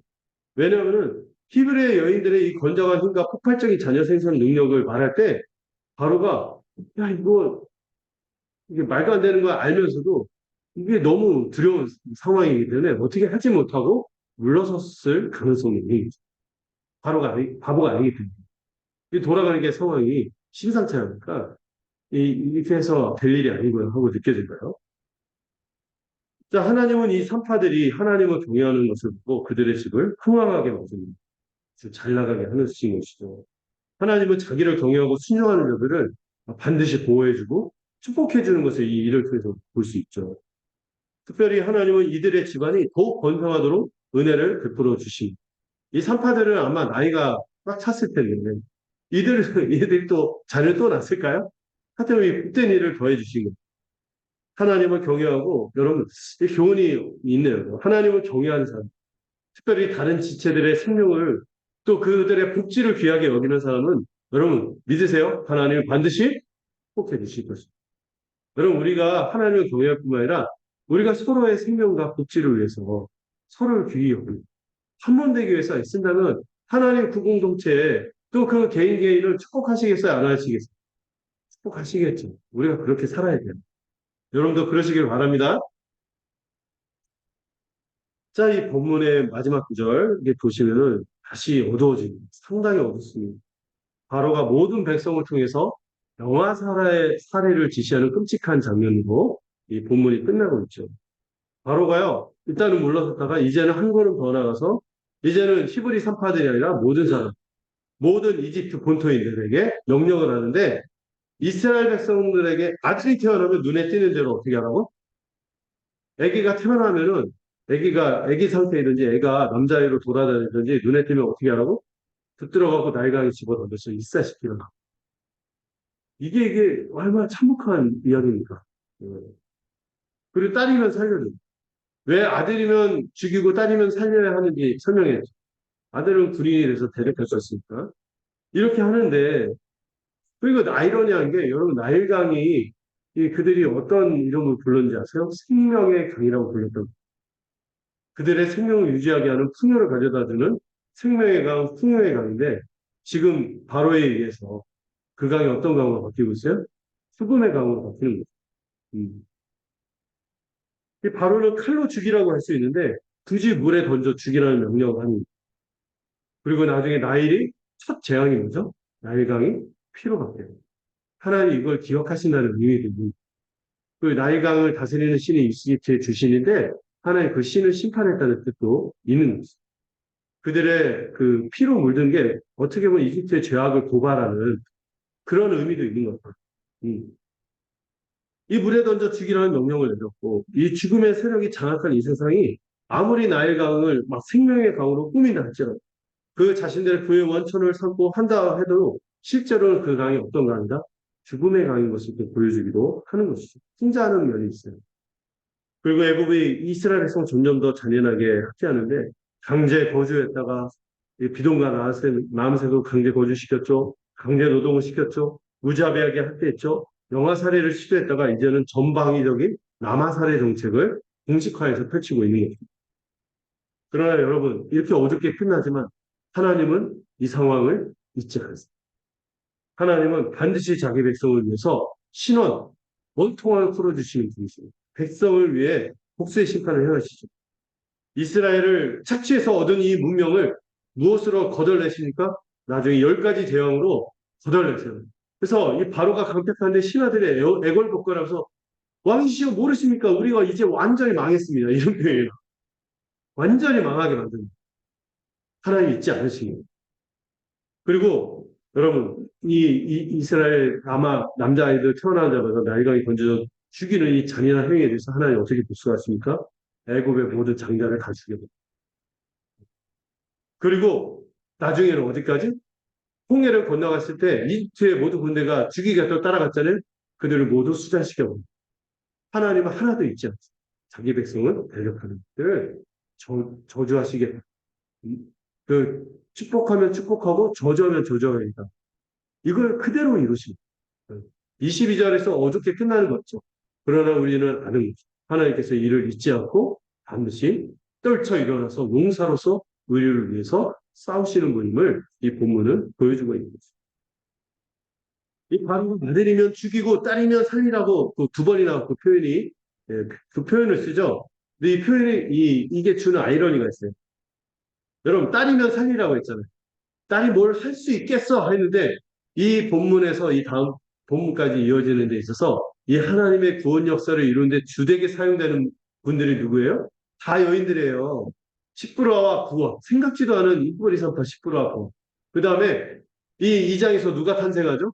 왜냐하면은 히브리 여인들의 이 건장한 힘과 폭발적인 자녀 생산 능력을 말할 때 바로가 야 이게 말도 안 되는 걸 알면서도 이게 너무 두려운 상황이기 때문에 어떻게 하지 못하고 물러섰을 가능성이 있는 거죠. 바보가 아니기 때문에. 이 돌아가는 게 상황이 심상치 않으니까 이렇게 해서 될 일이 아니고요 하고 느껴질까요? 자, 하나님은 이 산파들이 하나님을 경외하는 것을 보고 그들의 집을 흥왕하게 만듭니다. 잘 나가게 하는 수인 것이죠. 하나님은 자기를 경외하고 순종하는 자들을 반드시 보호해주고 축복해주는 것을 이 일을 통해서 볼 수 있죠. 특별히 하나님은 이들의 집안이 더욱 번성하도록 은혜를 베풀어 주십니다. 이 산파들은 아마 나이가 꽉 찼을 텐데 이들이 또 자녀를 또 낳았을까요? 하여튼 이 복된 일을 더해 주신 거예요. 하나님을 경외하고 여러분 이 교훈이 있네요. 하나님을 경외하는 사람, 특별히 다른 지체들의 생명을 또 그들의 복지를 귀하게 여기는 사람은 여러분 믿으세요? 하나님을 반드시 복해 주실 것입니다. 여러분 우리가 하나님을 경외할 뿐만 아니라 우리가 서로의 생명과 복지를 위해서 서로를 귀히 여기고 한몸되기 위해서 애쓴다면 하나님 그 공동체에 또 그 개인을 축복하시겠어요? 안 하시겠어요? 축복하시겠죠. 우리가 그렇게 살아야 돼요. 여러분도 그러시길 바랍니다. 자, 이 본문의 마지막 구절 이게 보시면은 다시 어두워집니다. 상당히 어둡습니다. 바로가 모든 백성을 통해서 영아 살해를 지시하는 끔찍한 장면으로 이 본문이 끝나고 있죠. 바로가요, 일단은 물러섰다가 이제는 한 걸음 더 나가서 이제는 히브리 산파들이 아니라 모든 사람, 모든 이집트 본토인들에게 명령을 하는데 이스라엘 백성들에게 아들이 태어나면 눈에 띄는 대로 어떻게 하라고? 아기가 태어나면은 아기 상태이든지 애가 남자애로 돌아다니든지 눈에 띄면 어떻게 하라고? 붙들어가고 날강에 집어던져서 일사시키는 거. 이게 얼마나 참혹한 이야기입니까? 예. 그리고 딸이면 살려줘. 왜 아들이면 죽이고 딸이면 살려야 하는지 설명해야죠. 아들은 군인이 돼서 대적할 수 있으니까. 이렇게 하는데, 그리고 아이러니한 게, 여러분, 나일강이 그들이 어떤 이름을 불렀는지 아세요? 생명의 강이라고 불렀던 그들의 생명을 유지하게 하는 풍요를 가져다 주는 생명의 강, 풍요의 강인데, 지금 바로에 의해서 그 강이 어떤 강으로 바뀌고 있어요? 수금의 강으로 바뀌는 거죠. 음. 이 바로는 칼로 죽이라고 할 수 있는데 굳이 물에 던져 죽이라는 명령을 합니다. 그리고 나중에 나일이 첫 재앙이 뭐죠? 나일강이 피로 바뀌어요. 하나님 이걸 기억하신다는 의미도 있습니다. 그 나일강을 다스리는 신이 이집트의 주신인데 하나님 그 신을 심판했다는 뜻도 있는 거죠. 그들의 그 피로 물든 게 어떻게 보면 이집트의 죄악을 고발하는 그런 의미도 있는 거죠. 음. 이 물에 던져 죽이라는 명령을 내렸고 이 죽음의 세력이 장악한 이 세상이 아무리 나일강을 막 생명의 강으로 꾸민다 할지라도 그 자신들의 부의 원천을 삼고 한다 해도 실제로는 그 강이 어떤 강이다? 죽음의 강인 것을 보여주기도 하는 것이죠. 풍자하는 면이 있어요. 그리고 애굽의 이스라엘 백성 점점 더 잔인하게 학대하는데 강제 거주했다가 비동과 남색으로 강제 거주시켰죠. 강제 노동을 시켰죠. 무자비하게 학대했죠. 영아 살해를 시도했다가 이제는 전방위적인 남아 살해 정책을 공식화해서 펼치고 있는 거죠. 그러나 여러분 이렇게 어둡게 끝나지만 하나님은 이 상황을 잊지 않습니다. 하나님은 반드시 자기 백성을 위해서 신원, 원통을 풀어주시는 분이십니다. 백성을 위해 복수의 심판을 행하시죠. 이스라엘을 착취해서 얻은 이 문명을 무엇으로 거덜내십니까? 나중에 10가지 재앙으로 거덜내세요. 그래서 이 바로가 강력한데 신하들의 애걸복걸하면서 왕이시여 모르십니까? 우리가 이제 완전히 망했습니다. 이런 표현이에요. 완전히 망하게 만듭니다. 하나님 잊지 않으십니다. 그리고 여러분 이스라엘 아마 남자아이들 태어나자마자 나일강이 던져져 죽이는 이 잔인한 행위에 대해서 하나님 어떻게 복수하십니까? 애굽의 모든 장자를 다 죽여버립니다. 그리고 나중에는 어디까지? 홍해를 건너갔을 때 이집트의 모든 군대가 죽이가 또 따라갔잖아요. 그들을 모두 수장시켜버립니다. 하나님은 하나도 잊지 않습니다. 자기 백성을 대적하는 것들을 저주하시게 그 축복하면 축복하고 저주하면 저주하니까 이걸 그대로 이루십니다. 22절에서 어둡게 끝나는 거죠. 그러나 우리는 아는 거죠. 하나님께서 이를 잊지 않고 반드시 떨쳐 일어나서 용사로서 우리를 위해서 싸우시는 분임을 이 본문은 보여주고 있는 거죠. 이 바로 아들이면 죽이고 딸이면 살리라고 그 두 번이나 그 표현이 예, 그 표현을 쓰죠. 근데 이 표현이 이게 주는 아이러니가 있어요. 여러분 딸이면 살리라고 했잖아요. 딸이 뭘 할 수 있겠어 했는데 이 본문에서 이 다음 본문까지 이어지는 데 있어서 이 하나님의 구원 역사를 이루는데 주되게 사용되는 분들이 누구예요? 다 여인들이에요. 십부라와 부어 생각지도 않은 2뿔 2, 3파 십부라와 부어. 그 다음에 이 2장에서 누가 탄생하죠?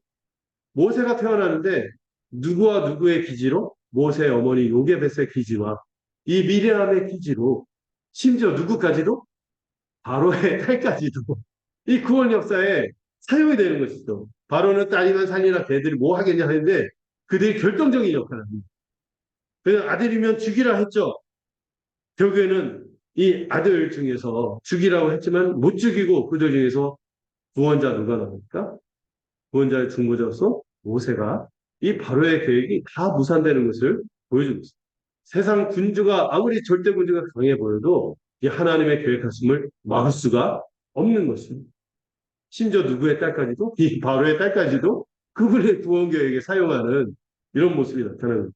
모세가 태어나는데 누구와 누구의 기지로? 모세의 어머니 요게벳의 기지와 이 미리암의 기지로 심지어 누구까지도? 바로의 딸까지도 이 구원 역사에 사용이 되는 것이죠. 바로는 딸이면 살리나 걔들이 뭐 하겠냐 하는데 그들이 결정적인 역할을 합니다. 그냥 아들이면 죽이라 했죠. 결국에는 이 아들 중에서 죽이라고 했지만 못 죽이고 그들 중에서 구원자 누가 나옵니까? 구원자의 중보자로서 모세가 이 바로의 계획이 다 무산되는 것을 보여주고 있습니다. 세상 군주가 아무리 절대 군주가 강해 보여도 이 하나님의 계획하심을 막을 수가 없는 것입니다. 심지어 누구의 딸까지도 이 바로의 딸까지도 그분의 구원 계획에 사용하는 이런 모습이 나타나는.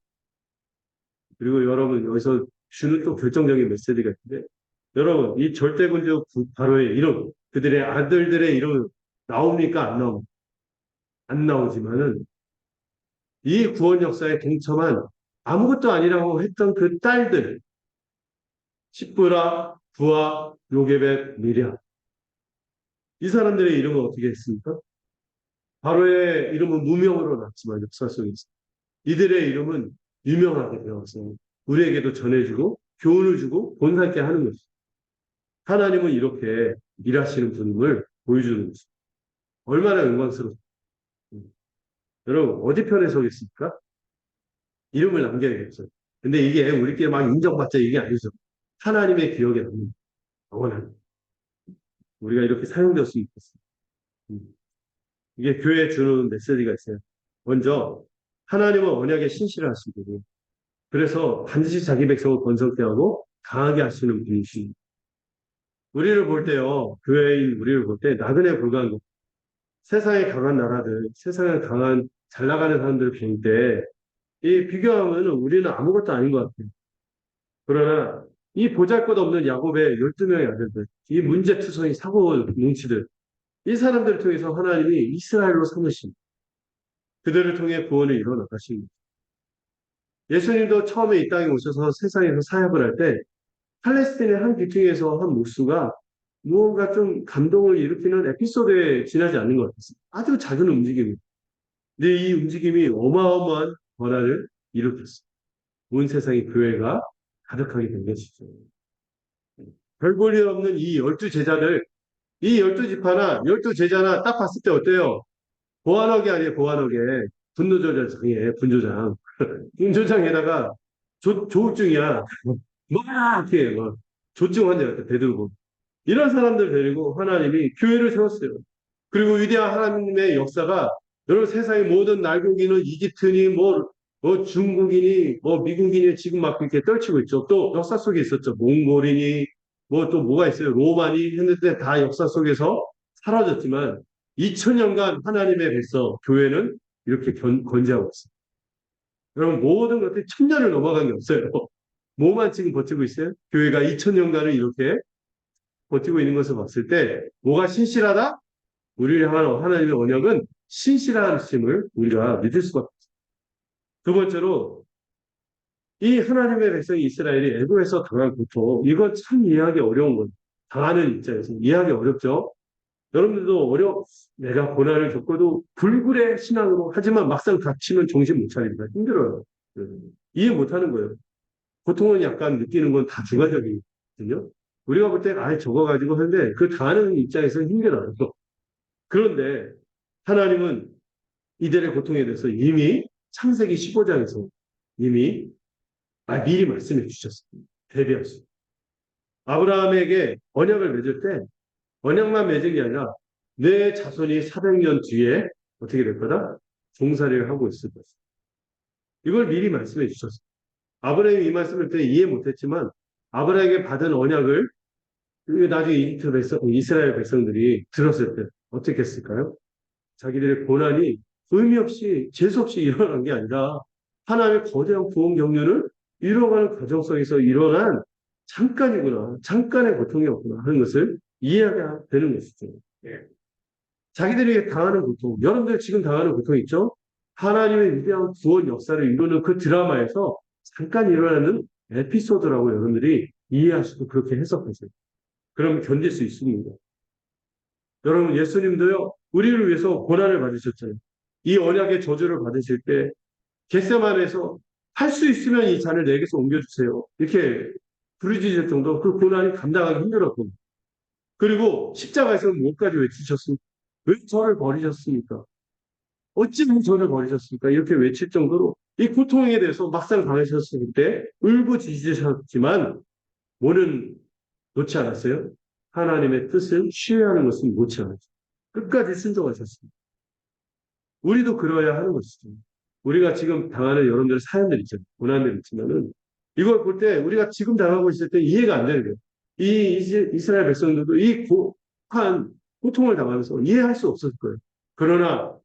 그리고 여러분 여기서 주는 또 결정적인 메시지가 있는데 여러분 이 절대 군주 바로의 이름 그들의 아들들의 이름 나옵니까 안 나옵니까? 안 나오지만은 이 구원 역사에 동참한 아무것도 아니라고 했던 그 딸들 십부라, 부하, 요게벳, 미랴 이 사람들의 이름은 어떻게 했습니까? 바로의 이름은 무명으로 났지만 역사 속에서 이들의 이름은 유명하게 되어서 우리에게도 전해주고 교훈을 주고 본받게 하는 것입니다. 하나님은 이렇게 일하시는 분임을 보여주는 것입니다. 얼마나 영광스럽습니까? 여러분 어디 편에 서겠습니까? 이름을 남겨야겠죠. 근데 이게 우리끼리 막 인정받자 이게 아니죠. 하나님의 기억에 남는 영원한 우리가 이렇게 사용될 수 있겠습니다. 이게 교회에 주는 메시지가 있어요. 먼저 하나님은 언약에 신실하시고 그래서 반드시 자기 백성을 번성케 하고 강하게 하시는 분이십니다. 우리를 볼 때요, 교회인 우리를 볼 때 나그네 불과한 것. 세상에 강한 나라들, 세상에 강한 잘 나가는 사람들을 볼 때, 이 비교하면 우리는 아무것도 아닌 것 같아요. 그러나 이 보잘것없는 야곱의 12명의 아들들, 이 문제투성이 사고 뭉치들, 이 사람들을 통해서 하나님이 이스라엘로 삼으신 그들을 통해 구원을 이뤄 나가신 예수님도 처음에 이 땅에 오셔서 세상에서 사역을 할 때 팔레스틴의 한 귀퉁이에서 한 목수가 무언가 좀 감동을 일으키는 에피소드에 지나지 않는 것 같습니다. 아주 작은 움직임입니다. 근데 이 움직임이 어마어마한 변화를 일으켰습니다. 온 세상의 교회가 가득하게 된 것이죠. 별 볼 일 없는 이 12제자들, 이 12지파나 12제자나 딱 봤을 때 어때요? 보안하게 아니에요, 보안하게. 분노조절장이에요, 분조장. 분조장에다가 조울증이야. 막 이렇게 막 조증 환자 같아, 대들고. 이런 사람들 데리고 하나님이 교회를 세웠어요. 그리고 위대한 하나님의 역사가 여러분 세상의 모든 날고기는 이집트니 뭐 중국이니 뭐 미국이니 지금 막 그렇게 떨치고 있죠. 또 역사 속에 있었죠. 몽골이니 뭐 또 뭐가 있어요. 로마니 했는데 다 역사 속에서 사라졌지만 2000년간 하나님의 백성 교회는 이렇게 건재하고 있어요. 여러분 모든 것들이 1000년을 넘어간 게 없어요. 뭐만 지금 버티고 있어요? 교회가 2000년간을 이렇게 버티고 있는 것을 봤을 때 뭐가 신실하다? 우리를 향한 하나님의 언약은 신실하심을 우리가 믿을 수가 없어요. 두 번째로 이 하나님의 백성이 이스라엘이 애고에서 당한 고통 이거 참 이해하기 어려운 거예요. 당하는 입장에서 이해하기 어렵죠. 여러분들도 내가 고난을 겪어도 불굴의 신앙으로 하지만 막상 닥치면 정신 못 차립니다. 힘들어요. 이해 못하는 거예요. 고통은 약간 느끼는 건 다 주관적이거든요. 우리가 볼 때 아예 적어가지고 하는데 그 당하는 입장에서는 힘들어요. 그런데 하나님은 이들의 고통에 대해서 이미 창세기 15장에서 이미 미리 말씀해 주셨습니다. 대비하셨습니다. 아브라함에게 언약을 맺을 때 언약만 맺은 게 아니라 내 자손이 400년 뒤에 어떻게 될 거다? 종살이를 하고 있을 것이다. 이걸 미리 말씀해 주셨습니다. 아브라함이 이 말씀을 때 이해 못했지만 아브라함에게 받은 언약을 그리고 나중에 이스라엘 백성들이 들었을 때 어떻게 했을까요? 자기들의 고난이 의미 없이, 재수 없이 일어난 게 아니라 하나님의 거대한 구원 경륜을 이뤄가는 과정 속에서 일어난 잠깐이구나, 잠깐의 고통이었구나 하는 것을 이해하게 되는 것이죠. 예. 자기들이 당하는 고통, 여러분들 지금 당하는 고통 있죠? 하나님의 위대한 구원 역사를 이루는 그 드라마에서 잠깐 일어나는 에피소드라고 여러분들이 이해하시고 그렇게 해석하세요. 그러면 견딜 수 있습니다. 여러분, 예수님도요, 우리를 위해서 고난을 받으셨잖아요. 이 언약의 저주를 받으실 때, 겟세마네에서 할 수 있으면 이 잔을 내게서 옮겨주세요. 이렇게 부르짖을 정도 그 고난이 감당하기 힘들었고, 그리고 십자가에서 무엇까지 외치셨습니까? 왜 저를 버리셨습니까? 어찌 왜 저를 버리셨습니까? 이렇게 외칠 정도로 이 고통에 대해서 막상 당하셨을 때 울부짖으셨지만, 뭐는 놓지 않았어요? 하나님의 뜻을 시해하는 것은 놓지 않았어요. 끝까지 순종하셨습니다. 우리도 그러해야 하는 것이죠. 우리가 지금 당하는 여러분들의 사연들 있잖아요. 고난들 있지만은 이걸 볼 때 우리가 지금 당하고 있을 때 이해가 안 되는 거예요. 이스라엘 백성들도 이 고한 고통을 당하면서 이해할 수 없었을 거예요. 그러나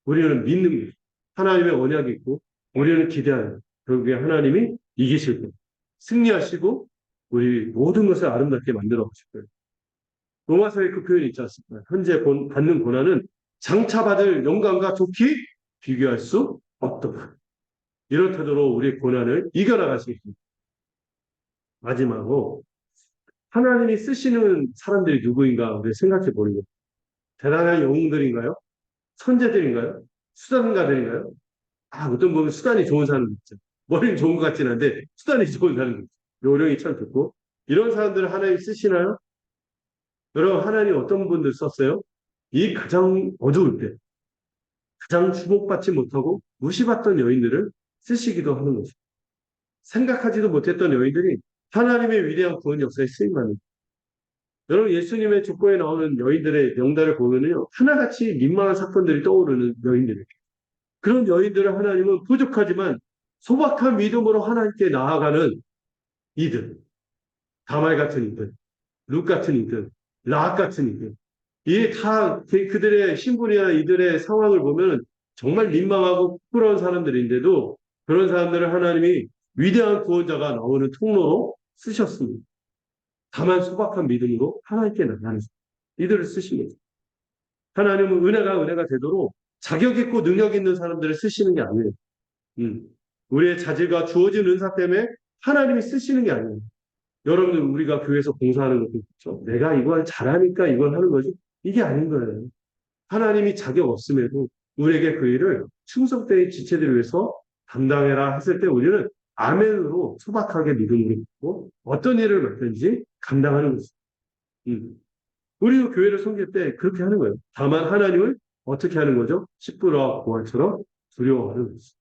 우리는 믿는 거예요. 하나님의 언약이 있고 우리는 기대하는 거예요. 결국에 하나님이 이기실 거예요. 승리하시고 우리 모든 것을 아름답게 만들어 가실 거예요. 로마서에 그 표현이 있지 않습니까? 현재 받는 고난은 장차받을 영광과 좋게 비교할 수 없도다. 이렇다도록 우리의 고난을 이겨나가시겠습니다. 마지막으로 하나님이 쓰시는 사람들이 누구인가 우리 생각해 보는 거. 대단한 영웅들인가요? 선제들인가요? 수단가들인가요? 어떤 보면 수단이 좋은 사람들 있죠. 머리는 좋은 것 같진 않은데 수단이 좋은 사람들 있죠. 요령이 참 좋고 이런 사람들을 하나님 쓰시나요? 여러분 하나님 어떤 분들 썼어요? 이 가장 어두울 때 가장 주목받지 못하고 무시받던 여인들을 쓰시기도 하는 거죠. 생각하지도 못했던 여인들이 하나님의 위대한 구원 역사에 쓰임받는. 여러분 예수님의 족보에 나오는 여인들의 명단을 보면요 하나같이 민망한 사건들이 떠오르는 여인들이에요. 그런 여인들을 하나님은 부족하지만 소박한 믿음으로 하나님께 나아가는 이들, 다말 같은 이들, 룻 같은 이들, 라합 같은 이들, 이 다 그들의 신분이나 이들의 상황을 보면 정말 민망하고 부끄러운 사람들인데도 그런 사람들을 하나님이 위대한 구원자가 나오는 통로로 쓰셨습니다. 다만 소박한 믿음으로 하나님께 나가는 이들을 쓰신 거죠. 하나님은 은혜가 되도록 자격 있고 능력 있는 사람들을 쓰시는 게 아니에요. 우리의 자질과 주어진 은사 때문에 하나님이 쓰시는 게 아니에요. 여러분들 우리가 교회에서 봉사하는 것도 그렇죠. 내가 이걸 잘하니까 이걸 하는 거지. 이게 아닌 거예요. 하나님이 자격 없음에도 우리에게 그 일을 충성되의 지체들을 위해서 담당해라 했을 때 우리는 아멘으로 소박하게 믿음으로 믿고 어떤 일을 맡든지 감당하는 것입니다. 우리도 교회를 섬길 때 그렇게 하는 거예요. 다만 하나님을 어떻게 하는 거죠? 십부라와 고아처럼 두려워하는 것입니다.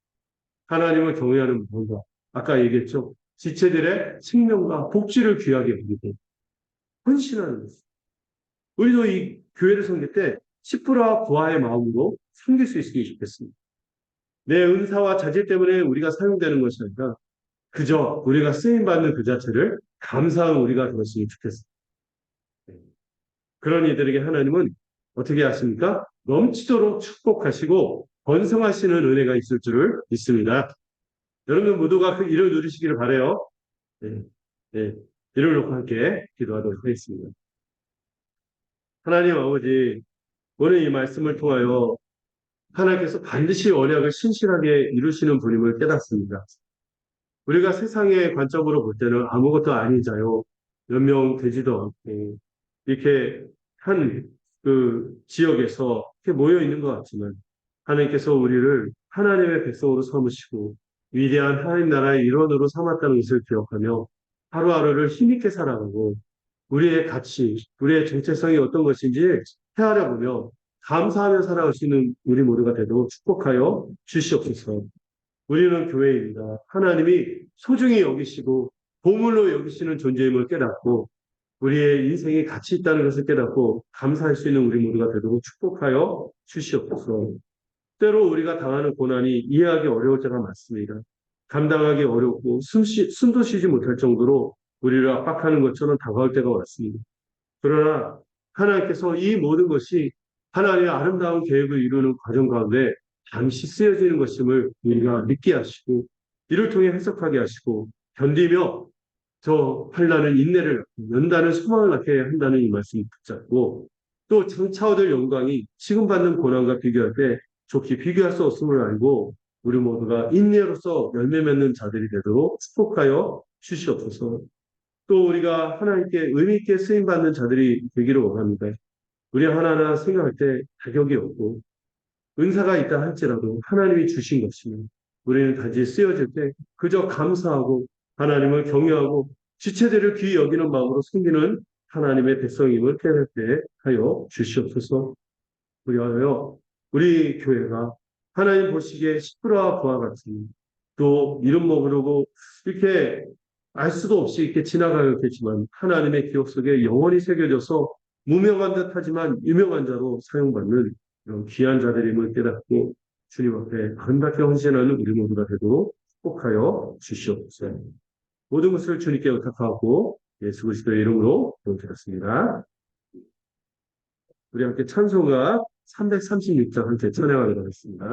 하나님을 경외하는 무언가. 아까 얘기했죠. 지체들의 생명과 복지를 귀하게 여기고 헌신하는 것입니다. 우리도 이 교회를 섬길 때 십부라와 고아의 마음으로 섬길 수 있으면 좋겠습니다. 내 은사와 자질 때문에 우리가 사용되는 것이 아니라 그저 우리가 쓰임받는 그 자체를 감사한 우리가 되었으면 좋겠습니다. 그런 이들에게 하나님은 어떻게 하십니까? 넘치도록 축복하시고 번성하시는 은혜가 있을 줄을 믿습니다. 여러분 모두가 그 일을 누리시기를 바라요. 네, 네, 이를 놓고 함께 기도하도록 하겠습니다. 하나님 아버지, 오늘 이 말씀을 통하여 하나님께서 반드시 언약을 신실하게 이루시는 분임을 깨닫습니다. 우리가 세상의 관점으로 볼 때는 아무것도 아닌 자요, 몇 명 되지도 않고 이렇게 한 그 지역에서 이렇게 모여 있는 것 같지만 하나님께서 우리를 하나님의 백성으로 삼으시고 위대한 하나님 나라의 일원으로 삼았다는 것을 기억하며 하루하루를 힘있게 살아가고 우리의 가치, 우리의 정체성이 어떤 것인지 헤아려보며 감사하며 살아갈 수 있는 우리 모두가 되도록 축복하여 주시옵소서. 우리는 교회입니다. 하나님이 소중히 여기시고 보물로 여기시는 존재임을 깨닫고 우리의 인생에 가치 있다는 것을 깨닫고 감사할 수 있는 우리 모두가 되도록 축복하여 주시옵소서. 때로 우리가 당하는 고난이 이해하기 어려울 때가 많습니다. 감당하기 어렵고 숨도 쉬지 못할 정도로 우리를 압박하는 것처럼 다가올 때가 많습니다. 그러나 하나님께서 이 모든 것이 하나님의 아름다운 계획을 이루는 과정 가운데 잠시 쓰여지는 것임을 우리가 믿게 하시고 이를 통해 해석하게 하시고 견디며 저 환난은 인내를 연다는 소망을 갖게 한다는 이 말씀을 붙잡고 또 장차 얻을 영광이 지금 받는 고난과 비교할 때 좋게 비교할 수 없음을 알고 우리 모두가 인내로서 열매 맺는 자들이 되도록 축복하여 주시옵소서. 또 우리가 하나님께 의미 있게 쓰임 받는 자들이 되기를 원합니다. 우리 하나하나 생각할 때 자격이 없고 은사가 있다 할지라도 하나님이 주신 것이면 우리는 단지 쓰여질 때 그저 감사하고 하나님을 경외하고 지체들을 귀히 여기는 마음으로 섬기는 하나님의 백성임을 깨닫게 하여 주시옵소서. 우리하여 우리 교회가 하나님 보시기에 시프라와 부와 같은 또 이름 먹으려고 이렇게 알 수도 없이 이렇게 지나가겠지만 하나님의 기억 속에 영원히 새겨져서 무명한 듯하지만 유명한 자로 사용받는 이런 귀한 자들임을 깨닫고 주님 앞에 아름답게 헌신하는 우리 모두가 되도록 축복하여 주시옵소서. 모든 것을 주님께 의탁하고 예수 그리스도의 이름으로 기도드렸습니다. 우리 함께 찬송가 336장 함께 찬양하도록 하겠습니다.